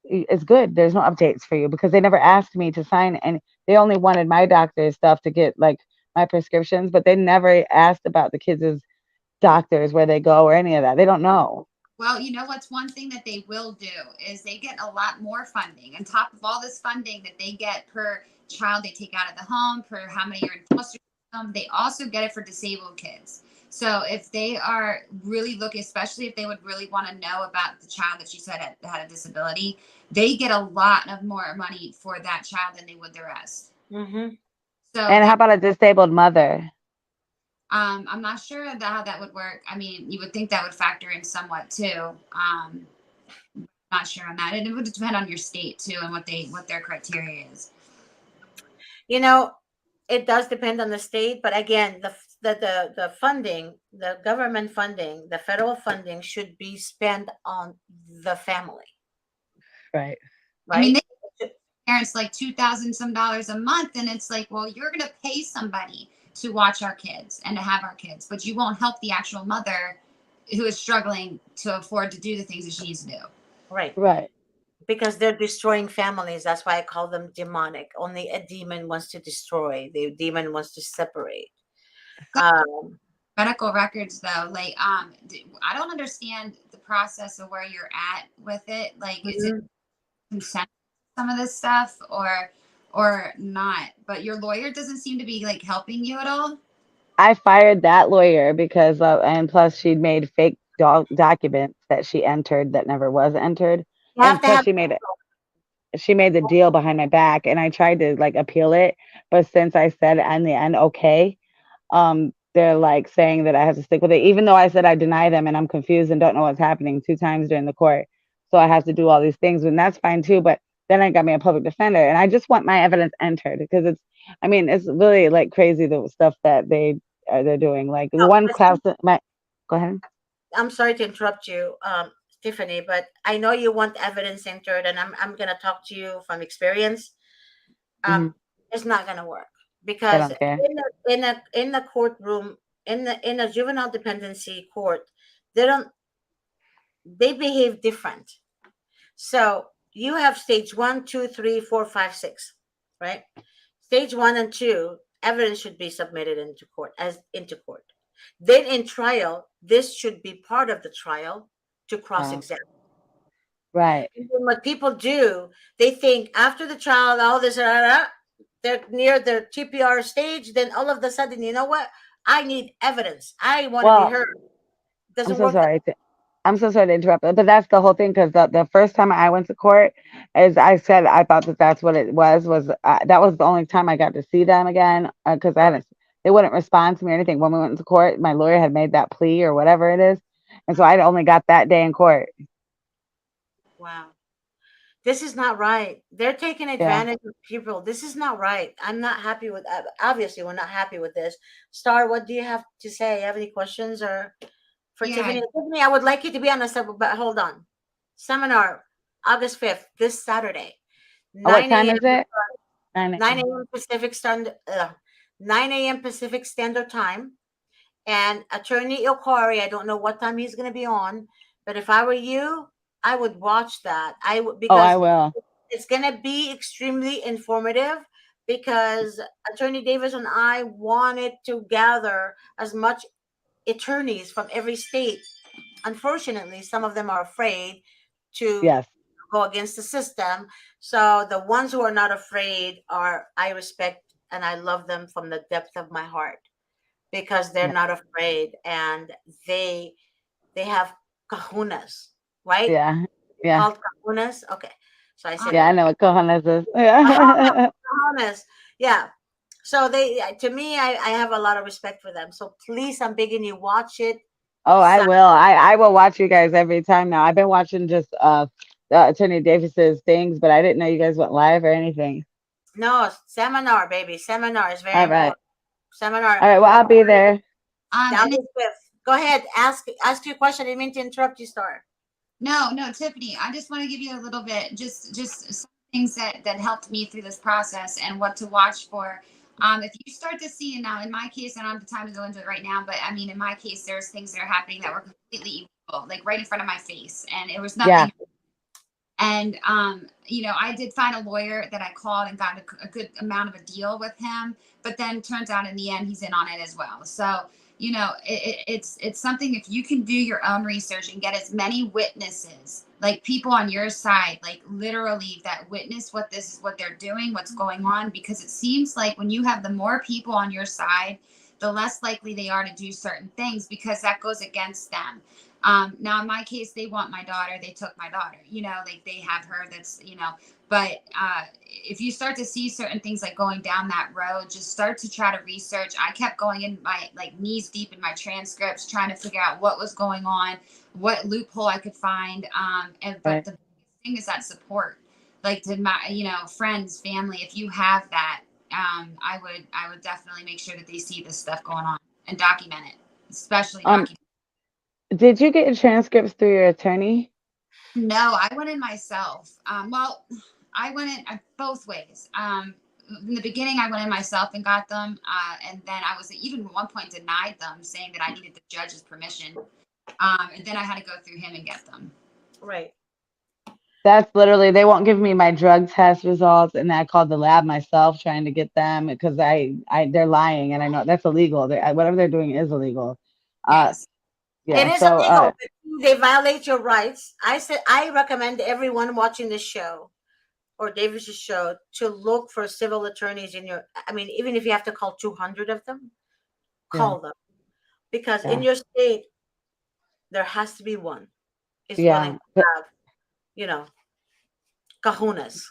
is good. There's no updates for you, because they never asked me to sign, and they only wanted my doctor's stuff to get like my prescriptions, but they never asked about the kids' doctors, where they go, or any of that. They don't know. well, you know what's one thing that they will do is they get a lot more funding on top of all this funding that they get per child they take out of the home, per how many are in foster system. They also get it for disabled kids. So if they are really looking, especially if they would really want to know about the child that you said had a disability, they get a lot of more money for that child than they would the rest. mm-hmm. So And how that about a disabled mother? I'm not sure how that would work. I mean, you would think that would factor in somewhat too. Not sure on that. And it would depend on your state too and what their criteria is. You know, it does depend on the state, but again, the funding, the government funding, the federal funding should be spent on the family, Right. I mean, right? they parents like $2,000 some dollars a month, and it's like, well, you're gonna pay somebody to watch our kids and to have our kids, but you won't help the actual mother who is struggling to afford to do the things that she needs to do. Right. Right. Because they're destroying families. That's why I call them demonic. Only a demon wants to destroy. The demon wants to separate. Um, Medical records though, like I don't understand the process of where you're at with it. Like, is it mhm. consent to some of this stuff or not? But your lawyer doesn't seem to be like helping you at all. I fired that lawyer because and plus she'd made fake documents that she entered that never was entered, You have and to plus have. she made the deal behind my back, and I tried to like appeal it, but since I said in the end okay, they're like saying that I have to stick with it, even though I said I deny them and I'm confused and don't know what's happening 2 times during the court. So I have to do all these things, and that's fine too. But then I got me a public defender, and I just want my evidence entered, because I mean, it's really like crazy the stuff that they're doing. Like the No, one class listen, that my go ahead. I'm sorry to interrupt you, Tiffany, but I know you want evidence entered, and I'm gonna talk to you from experience. Hmm. Um, it's not gonna work They because don't care. in the courtroom, in a juvenile dependency court, they don't they behave different. So you have stage one, two, three, four, five, six, right? Stage one and two, evidence should be submitted into court. Then in trial, this should be part of the trial to No. cross-examine. Right. And then what people do, they think after the trial, all this, they're near the TPR stage, then all of a sudden, you know what? I need evidence. I want to be Well, heard. I'm Doesn't so work that sorry. I'm so sorry to interrupt, but that's the whole thing. Because the first time I went to court, as I said, I thought that that's what it was that was the only time I got to see them again, because I hadn't, they wouldn't respond to me or anything. When we went to court, my lawyer had made that plea or whatever it is, and so I only got that day in court. Wow. This is not right. They're taking Yeah. advantage of people. This is not right. I'm not happy with obviously we're not happy with this. Star, what do you have to say? You have any questions or for Yeah. Tiffany? Tiffany, I would like you to be on a but hold on. Seminar August 5th, this Saturday. What 9 time a.m. is it? 9 a.m. Pacific Standard 9 a.m. Pacific Standard Time. And Attorney Ilkari, I don't know what time he's going to be on, but if I were you, I would watch that. I would Oh, I because will. it's going to be extremely informative because Attorney Davis and I wanted to gather as much attorneys from every state. Unfortunately, some of them are afraid to Yes. go against the system. So the ones who are not afraid are I respect and I love them from the depth of my heart because they're Yeah. not afraid and they they have kahunas, right? Yeah. Yeah. Called kahunas. Okay, so I said it Yeah. I right. know what cojones is. Kahunas, Yeah. kahunas. Yeah. So they, to me, I have a lot of respect for them. So please, I'm begging you, watch it. Oh, I Sa- will. I will watch you guys every time now. I've been watching just Attorney Davis's things, but I didn't know you guys went live or anything. no, seminar, baby. Seminar is very All right. important. Seminar. All right. Well, I'll be there. And August 5th. Go ahead. Ask your question. I didn't mean to interrupt you, Star. no, Tiffany, I just want to give you a little bit, just some things that helped me through this process and what to watch for. If you start to see, now in my case, I don't have the time to go into it right now, but I mean, in my case, there's things that are happening that were completely illegal, like right in front of my face, and it was Yeah. nothing. And I did find a lawyer that I called and got a good amount of a deal with him. But then turns out in the end he's in on it as well. So it's something, if you can do your own research and get as many witnesses, like people on your side, like literally that witness what this is, what they're doing, what's going on, because it seems like when you have the more people on your side, the less likely they are to do certain things because that goes against them. Now in my case, they want my daughter. They took my daughter, like they have her. But if you start to see certain things like going down that road, just start to try to research. I kept going in my like knees deep in my transcripts, trying to figure out what was going on, what loophole I could find. But Right. the biggest thing is that support, like to my, friends, family. If you have that, I would definitely make sure that they see this stuff going on and document it, especially Um, document. did you get your transcripts through your attorney? No, I went in myself. Well, I went in both ways. In the beginning, I went in myself and got them, and then I was even at one point denied them, saying that I needed the judge's permission. And then I had to go through him and get them. Right. That's literally, they won't give me my drug test results, and I called the lab myself trying to get them because they're lying, and I know that's illegal. Whatever they're doing is illegal. Uh, Yes. It yeah. is So, illegal. But they violate your rights. I said I recommend everyone watching this show or Davis's show to look for civil attorneys in your. I mean, even if you have to call 200 of them, yeah, call them because in yeah, your state there has to be one is willing yeah. to have you know kahunas.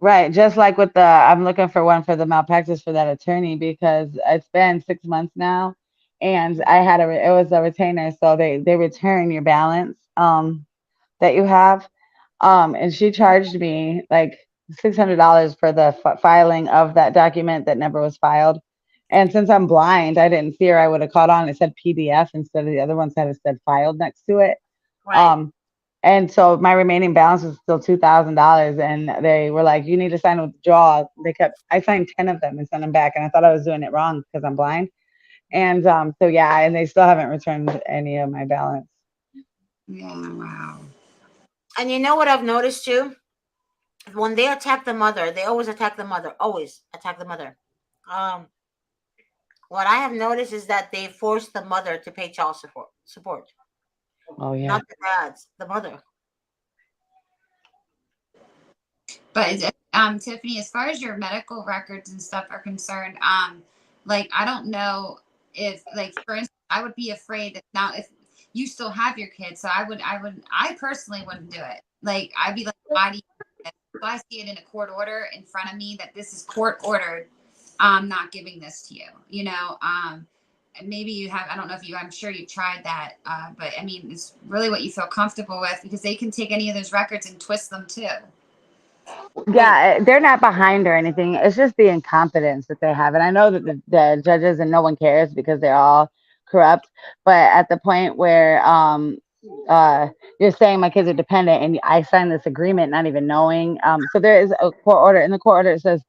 Right, just like with I'm looking for one for the malpractice for that attorney because it's been 6 months now, and I had it was a retainer, so they return your balance that you have, and she charged me like $600 for the filing of that document that never was filed, and since I'm blind, I didn't see her. I would have caught on. It said PDF instead of the other ones that it said filed next to it. Right. Um, and so my remaining balance was still $2,000, and they were like, "You need to sign a withdrawal." I signed 10 of them and sent them back, and I thought I was doing it wrong because I'm blind. And so yeah, and they still haven't returned any of my balance. Yeah. Wow. And you know what I've noticed too? When they attack the mother, they always attack the mother. Always attack the mother. Um, what I have noticed is that they force the mother to pay child support. Support, Oh yeah, not the dads, the mother. But Tiffany, as far as your medical records and stuff are concerned, like I don't know if, like, for instance, I would be afraid that now if you still have your kids. So I personally wouldn't do it. Like, I'd be like, why do you do this? So I see it in a court order in front of me that this is court ordered. I'm not giving this to you, you know. And maybe you have, I don't know if you, I'm sure you've tried that. But I mean, it's really what you feel comfortable with, because they can take any of those records and twist them too. Yeah, they're not behind or anything. It's just the incompetence that they have. And I know that the judges and no one cares because they're all corrupt. But at the point where uh you're saying my kids are dependent and I signed this agreement not even knowing. So there is a court order. In the court order it says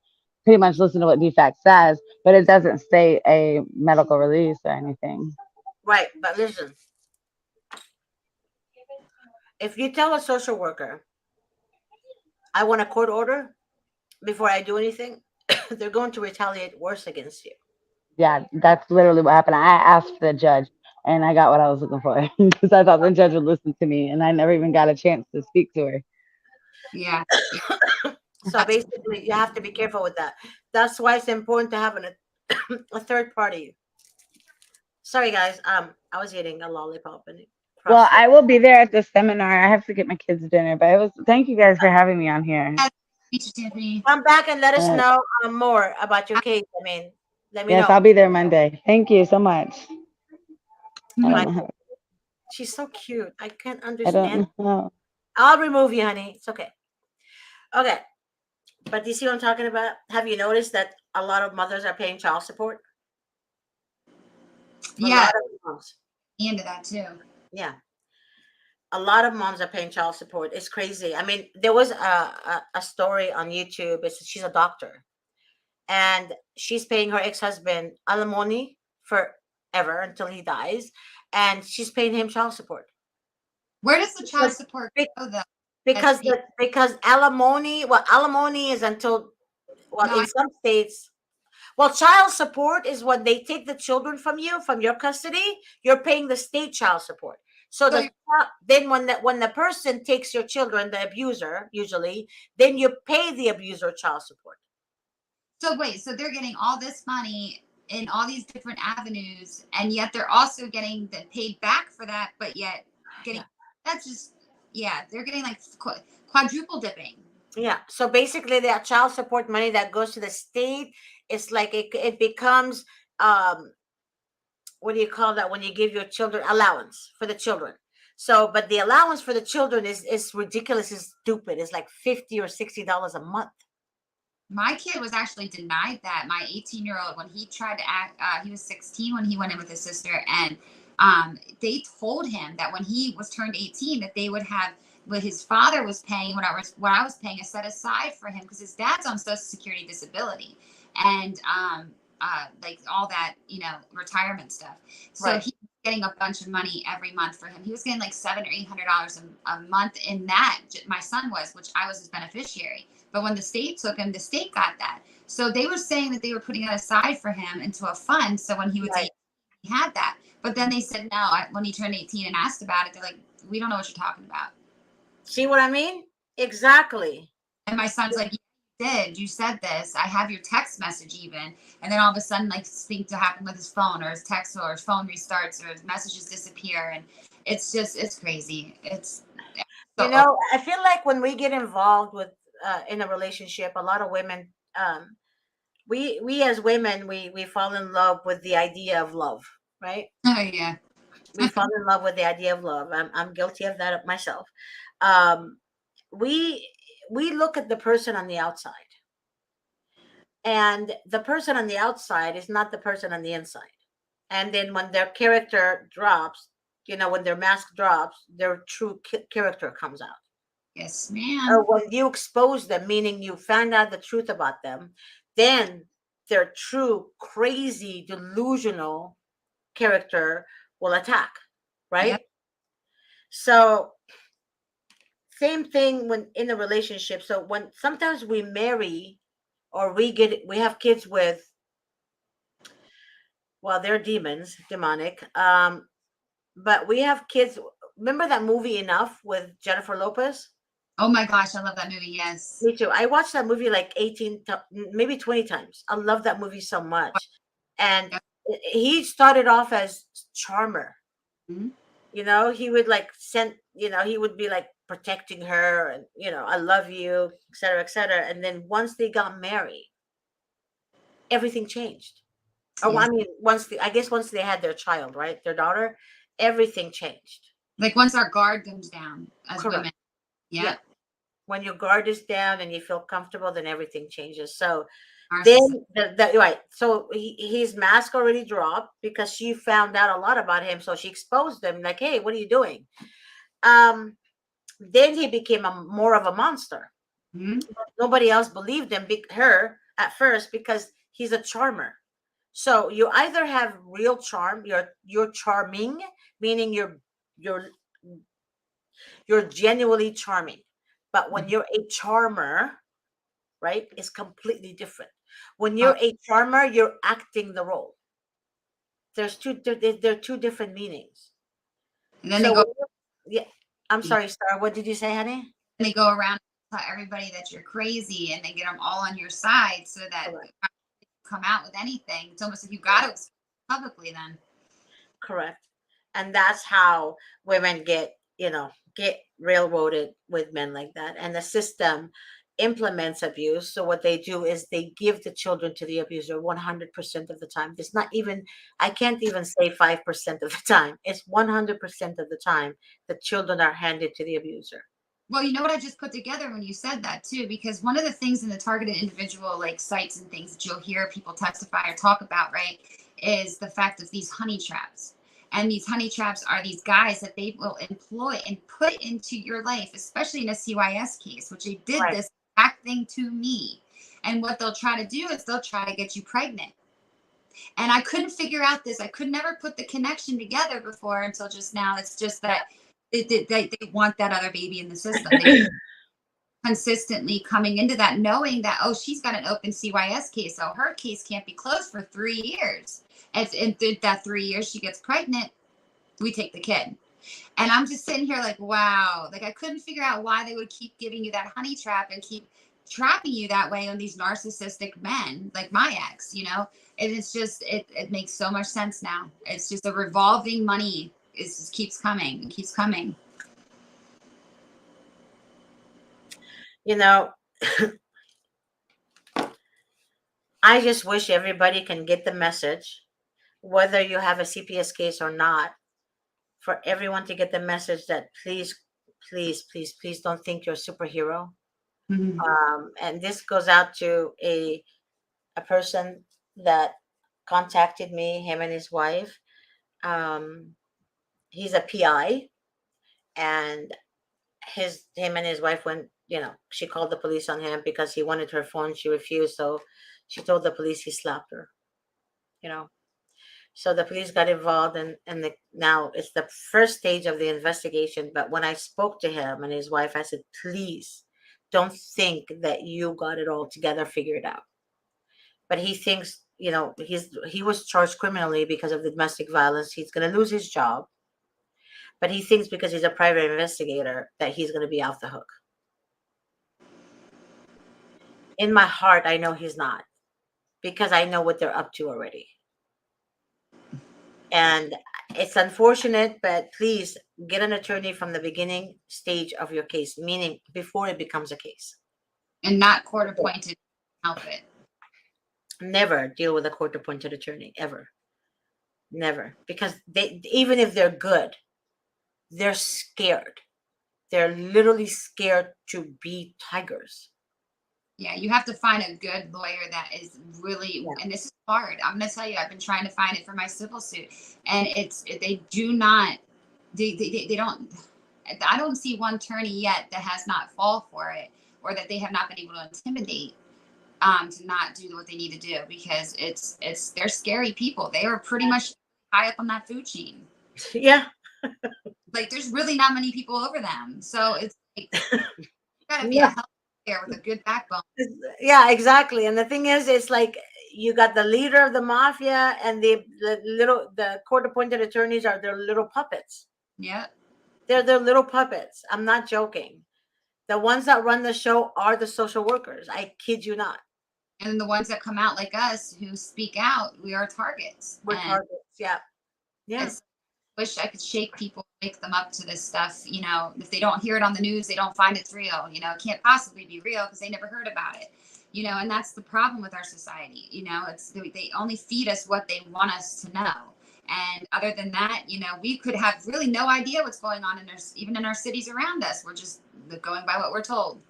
pretty much listen to what DFAC says, but it doesn't state a medical release or anything. Right, but listen. If you tell a social worker, I want a court order before I do anything, they're going to retaliate worse against you. Yeah, that's literally what happened. I asked the judge and I got what I was looking for because I thought the judge would listen to me and I never even got a chance to speak to her. Yeah. So basically, you have to be careful with that. That's why it's important to have a third party. Sorry, guys. I was eating a lollipop and Well, I will be there at the seminar. I have to get my kids dinner, but it was thank you guys for having me on here. come back and let us Uh, know more about your case. I mean, let me Yes, know. I'll be there Monday. Thank you so much. I My, don't know. she's so cute. I can't I understand. don't know. I'll remove you, honey. It's okay. Okay. But do you see what I'm talking about? Have you noticed that a lot of mothers are paying child support? A Yeah. lot of moms. Into that too. Yeah. A lot of moms are paying child support. It's crazy. I mean, there was a story on YouTube. She's a doctor. And she's paying her ex-husband alimony forever until he dies. And she's paying him child support. Where does the child Because, support be- go though? because alimony is until, well, No, in some states, well, child support is when they take the children from you, from your custody, you're paying the state child support. So then when the person takes your children, the abuser usually, then you pay the abuser child support. so wait, so they're getting all this money in all these different avenues, and yet they're also getting paid back for that, but yet getting that's just they're getting like quadruple dipping. Yeah. So basically, that child support money that goes to the state, it's like it becomes what do you call that when you give your children allowance for the children? So, but the allowance for the children is ridiculous, is stupid. It's like $50 or $60 a month. My kid was actually denied that. My 18-year-old, when he tried to act, he was 16 when he went in with his sister, and they told him that when he was turned 18, that they would have what his father was paying, what I was paying, is set aside for him because his dad's on Social Security disability, and like all that, retirement stuff. So Right. he was getting a bunch of money every month for him. He was getting like $700 or $800 a month in that. My son was, which I was his beneficiary. But when the state took him, the state got that. So they were saying that they were putting that aside for him into a fund. So when he was 18, he had that. But then they said no. When he turned 18 and asked about it, they're like, we don't know what you're talking about. See what I mean? Exactly. And my son's like, you said this. I have your text message even. And then all of a sudden, like, things to happen with his phone, or his text, or his phone restarts, or his messages disappear. And it's crazy. I feel like when we get involved with in a relationship, a lot of women, we as women, we fall in love with the idea of love, right? Oh yeah. We fall in love with the idea of love. I'm guilty of that myself. Um, we look at the person on the outside, and the person on the outside is not the person on the inside. And then when their character drops, when their mask drops, their true character comes out. Yes, ma'am. Or when you expose them, meaning you find out the truth about them, then their true crazy delusional character will attack, right? Yep. So same thing when in a relationship. So when sometimes we marry or we have kids with, well, they're demonic. But we have kids. Remember that movie Enough with Jennifer Lopez? Oh my gosh, I love that movie. Yes. Me too. I watched that movie like 18, maybe 20 times. I love that movie so much. And he started off as Charmer. Mm-hmm. You know, he would like send, you know, he would be like protecting her and, you know, I love you, et cetera, et cetera. And then once they got married, everything changed. Oh, Yes. I mean, I guess once they had their child, right? Their daughter, everything changed. Like once our guard comes down as Correct. women. Yeah. Yeah. When your guard is down and you feel comfortable, then everything changes. So Our then society. right. So his mask already dropped because she found out a lot about him. So she exposed him like, hey, what are you doing? Um, then he became more of a monster. Mhm. Nobody else believed him, her at first, because he's a charmer. So you either have real charm, you're charming, meaning you're you're genuinely charming. But when you're a charmer, right, it's completely different. When Uh, you're a charmer, you're acting the role. There are two different meanings. and then So yeah, I'm sorry, Star. What did you say, honey? they go around and tell everybody that you're crazy, and they get them all on your side so that Correct. you come out with anything. It's almost like you got to explain publicly then. Correct. And that's how women get, you know, get railroaded with men like that. And the system implements abuse. So what they do is they give the children to the abuser 100% of the time. It's not even, I can't even say 5% of the time. It's 100% of the time the children are handed to the abuser. Well, you know what I just put together when you said that too, because one of the things in the targeted individual like sites and things that you'll hear people testify or talk about, right, is the fact of these honey traps. And these honey traps are these guys that they will employ and put into your life, especially in a CYS case, which they did Right. this exact thing to me. And what they'll try to do is they'll try to get you pregnant. And I couldn't figure out this. I could never put the connection together before until just now. It's just that they want that other baby in the system. They consistently coming into that knowing that, oh, she's got an open CYS case, so her case can't be closed for 3 years. If in that 3 years she gets pregnant, we take the kid. And I'm just sitting here like, wow, like I couldn't figure out why they would keep giving you that honey trap and keep trapping you that way on these narcissistic men like my ex, you know. And it's just it makes so much sense now. It's just a revolving money. It just keeps coming. It keeps coming. You know, I just wish everybody can get the message, whether you have a CPS case or not, for everyone to get the message that please, please, please, please don't think you're a superhero. Mhm. And this goes out to a person that contacted me, him and his wife. Um, he's a PI, and him and his wife went. You know, she called the police on him because he wanted her phone. She refused, so she told the police he slapped her. You know, so the police got involved, and now it's the first stage of the investigation. But when I spoke to him and his wife, I said, please don't think that you got it all together, figured out. But he thinks, you know, he was charged criminally because of the domestic violence. He's going to lose his job, but he thinks because he's a private investigator that he's going to be off the hook. In my heart, I know he's not, because I know what they're up to already. And it's unfortunate, but please get an attorney from the beginning stage of your case, meaning before it becomes a case. And not court appointed help it. Never deal with a court appointed attorney, ever. Never. Because they, even if they're good, they're scared. They're literally scared to be tigers. Yeah, you have to find a good lawyer that is really, Yeah. and this is hard. I'm going to tell you, I've been trying to find it for my civil suit, and they do not, they don't, I don't see one attorney yet that has not fall for it, or that they have not been able to intimidate to not do what they need to do, because they're scary people. They are pretty much high up on that food chain. Yeah. Like there's really not many people over them, so it's like you gotta be a Yeah. health care with a good backbone. Yeah, exactly. And the thing is, it's like you got the leader of the mafia, and the court appointed attorneys are their little puppets. Yeah. They're their little puppets. I'm not joking. The ones that run the show are the social workers. I kid you not. And then the ones that come out like us who speak out, we are targets. We're And targets. Yeah. Yeah. wish I could shake people, wake them up to this stuff. You know, if they don't hear it on the news, they don't find it's real. You know, it can't possibly be real because they never heard about it. You know, and that's the problem with our society. You know, it's they only feed us what they want us to know. And other than that, you know, we could have really no idea what's going on in our, even in our cities around us. We're just going by what we're told,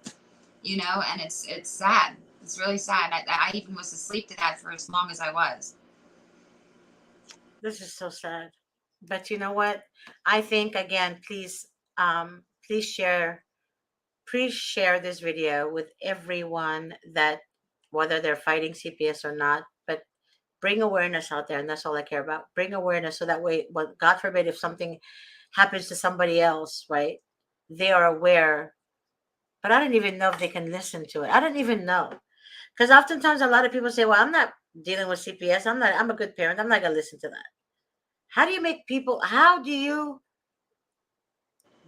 you know, and it's sad. It's really sad. I even was asleep to that for as long as I was. This is so sad. But you know what? I think again, please share this video with everyone that whether they're fighting CPS or not, but bring awareness out there, and that's all I care about. Bring awareness so that way, well, God forbid, if something happens to somebody else, right? They are aware. But I don't even know if they can listen to it. I don't even know. Because oftentimes a lot of people say, well, I'm not dealing with CPS. I'm a good parent. I'm not gonna listen to that. How do you make people how do you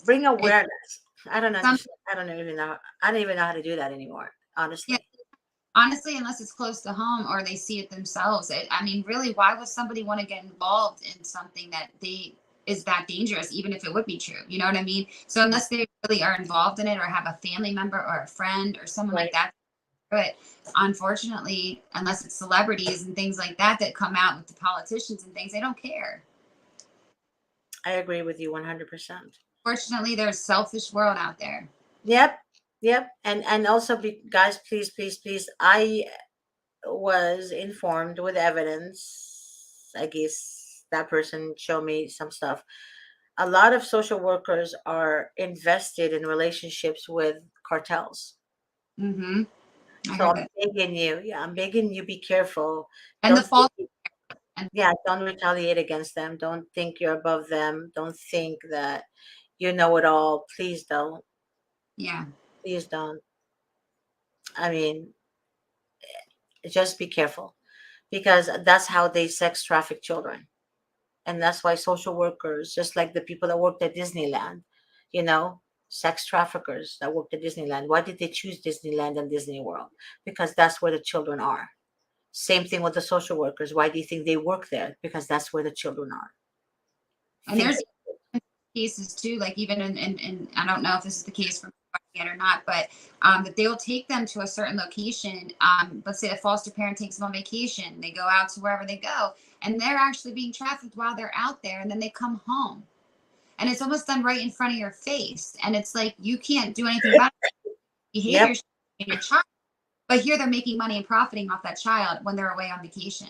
bring awareness? I don't Some, understand. I don't even know how to do that anymore, yeah, honestly. honestly, unless it's close to home or they see it themselves. I mean, really, why would somebody want to get involved in something that they is that dangerous, even if it would be true? You know what I mean? So unless they really are involved in it or have a family member or a friend or someone like Right. that, but unfortunately, unless it's celebrities and things like that that come out with the politicians and things, they don't care. I agree with you 100%. Fortunately, there's a selfish world out there. Yep. Yep. And also guys, please, I was informed with evidence. I guess that person showed me some stuff. A lot of social workers are invested in relationships with cartels. Mm-hmm. I So heard I'm that. begging you, yeah, I'm begging you, be careful. And the Don't fault. And yeah, don't retaliate against them. Don't think you're above them. Don't think that you know it all. Please don't. yeah, Please don't. I mean, just be careful because that's how they sex traffic children. And that's why social workers, just like the people that worked at Disneyland, you know, sex traffickers that worked at Disneyland, why did they choose Disneyland and Disney World? Because that's where the children are. Same thing with the social workers. Why do you think they work there? Because that's where the children are. and Think there's cases too, like even in I don't know if this is the case for yet or not, but that they will take them to a certain location. Let's say a foster parent takes them on vacation, they go out to wherever they go, and they're actually being trafficked while they're out there, and then they come home, and it's almost done right in front of your face, and it's like you can't do anything about Yep. behavior in your child, but here they're making money and profiting off that child when they're away on vacation.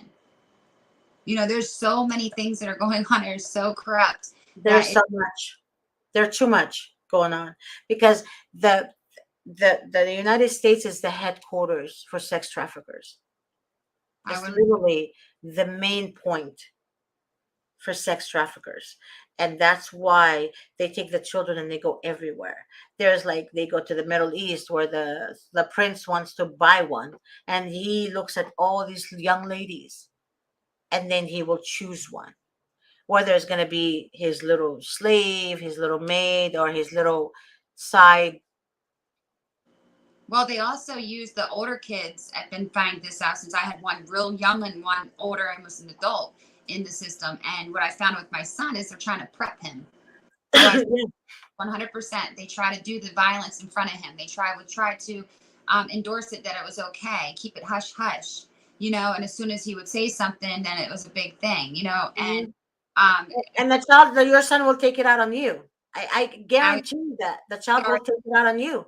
You know, there's so many things that are going on that are so corrupt that There's so much. There's too much going on because the the United States is the headquarters for sex traffickers. I It's would. literally the main point for sex traffickers. And that's why they take the children and they go everywhere. There's like they go to the Middle East where the prince wants to buy one and he looks at all these young ladies and then he will choose one. Whether it's going to be his little slave, his little maid, or his little side. Well, they also use the older kids. I've been finding this out since I had one real young and one older and was an adult in the system. And what I found with my son is they're trying to prep him. So I 100%. They try to do the violence in front of him. They would try to endorse it that it was okay, keep it hush hush, you know. And as soon as he would say something, then it was a big thing, you know. And Mhm. um, And your son will take it out on you. I now, guarantee you that the child will take it out on you.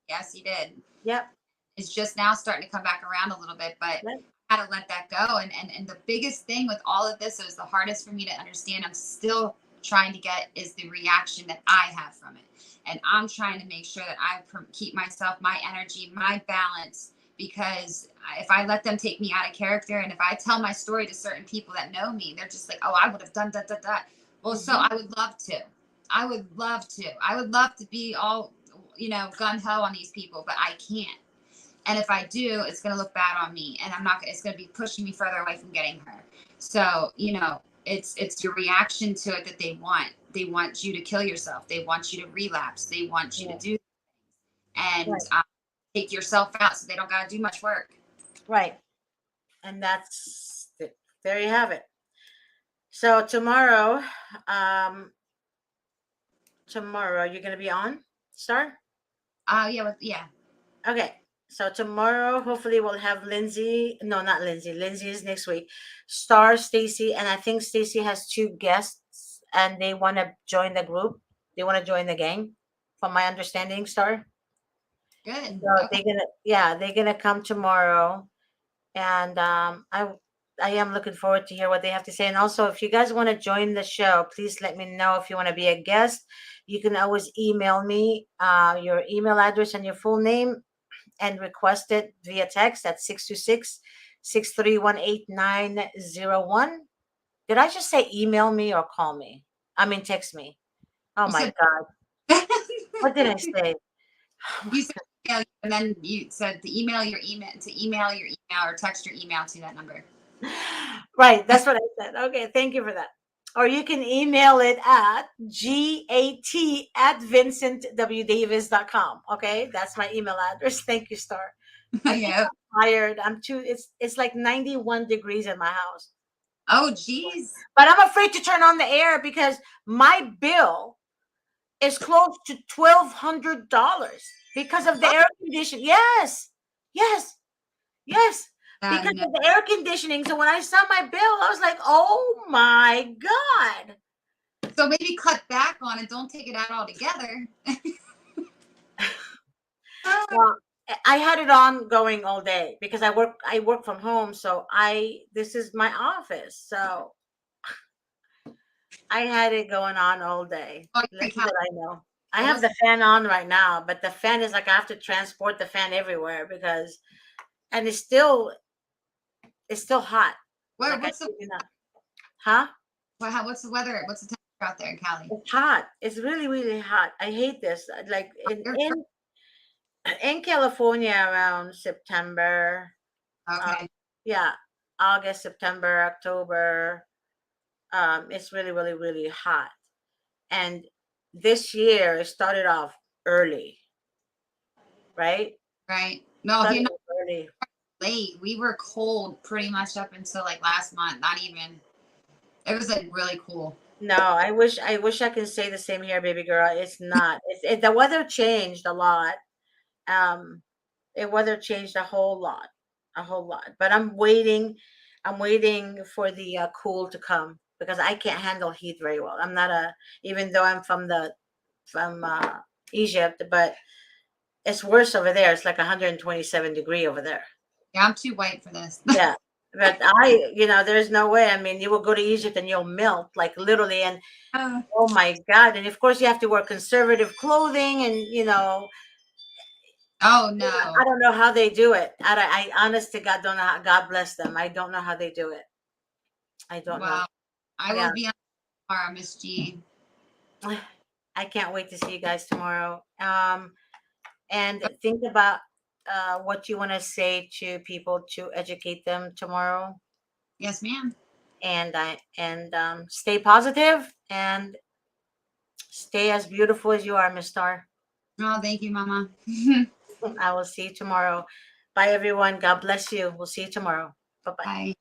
yes, he did. Yep. Is just now starting to come back around a little bit, but Yep. I had to let that go. And the biggest thing with all of this, it was the hardest for me to understand. I'm still trying to get is the reaction that I have from it. And I'm trying to make sure that I keep myself, my energy, my balance, because if I let them take me out of character, and if I tell my story to certain people that know me, they're just like, oh, I would have done that. Well, so Mhm. I would love to. I would love to. I would love to be all, you know, gun ho on these people, but I can't. And if I do, it's going to look bad on me, and I'm not. It's going to be pushing me further away from getting her. So, you know, it's your reaction to it that they want. They want you to kill yourself. They want you to relapse. They want you to Yeah. do and Right. take yourself out, so they don't got to do much work. Right. And there you have it. So tomorrow, you're gonna be on, Star? Yeah. Okay. So tomorrow, hopefully, we'll have Lindsay. No, not Lindsay. Lindsay is next week. Star, Stacy, and I think Stacy has two guests, and they want to join the group. They want to join the gang, from my understanding, Star. Good. So Okay. they're gonna come tomorrow, and I am looking forward to hear what they have to say. And also, if you guys want to join the show, please let me know if you want to be a guest. You can always email me your email address and your full name, and request it via text at 626-631-8901. Did I just say email me or call me? I mean, text me. Oh You my said God. What did I say? Oh you my said email, and then you said to email your email or text your email to that number. God. Right. That's what I said. Okay. Thank you for that. Or you can email it at gat@vincentwdavis.com. Okay. That's my email address. Thank you, Star. I think Yeah. I'm tired. It's like 91 degrees in my house. Oh, geez. But I'm afraid to turn on the air because my bill is close to $1,200 because of the air conditioning. Yes, yes, yes, because No. of the air conditioning. So when I saw my bill, I was like, "Oh my God!" So maybe cut back on it. Don't take it out altogether. Well, I had it on going all day because I work from home. So this is my office. So I had it going on all day. Oh, you're in Little did I know. I California. have the fan on right now, but the fan is like I have to transport the fan everywhere because, and it's still hot. Like I What's the kid you not. Huh? what's the weather? What's the temperature out there in Cali? It's hot. It's really, really hot. I hate this. Like You're in California around September, okay. yeah, August, September, October. It's really, really, really hot. And this year it started off early, right? Right. No, Started here not off early. late. We were cold pretty much up until like last month. Not even. It was like really cool. No, I wish I could say the same here, baby girl. It's not. The weather changed a lot. Um, the weather changed a whole lot, a whole lot. But I'm waiting. I'm waiting for the cool to come because I can't handle heat very well. I'm not a, even though I'm from Egypt, but it's worse over there. It's like 127-degree over there. Yeah, I'm too white for this. Yeah. But there's no way. I mean, you will go to Egypt and you'll melt, like literally. And oh my God. And of course, you have to wear conservative clothing. And, Oh no. I don't know how they do it. I honest to God don't know how. God bless them. I don't know how they do it. I don't know. Wow. I Yeah. will be on tomorrow, Miss G. I can't wait to see you guys tomorrow. And think about what you want to say to people to educate them tomorrow. Yes, ma'am. And stay positive and stay as beautiful as you are, Miss Star. Oh, thank you, Mama. I will see you tomorrow. Bye, everyone. God bless you. We'll see you tomorrow. Bye bye. Bye.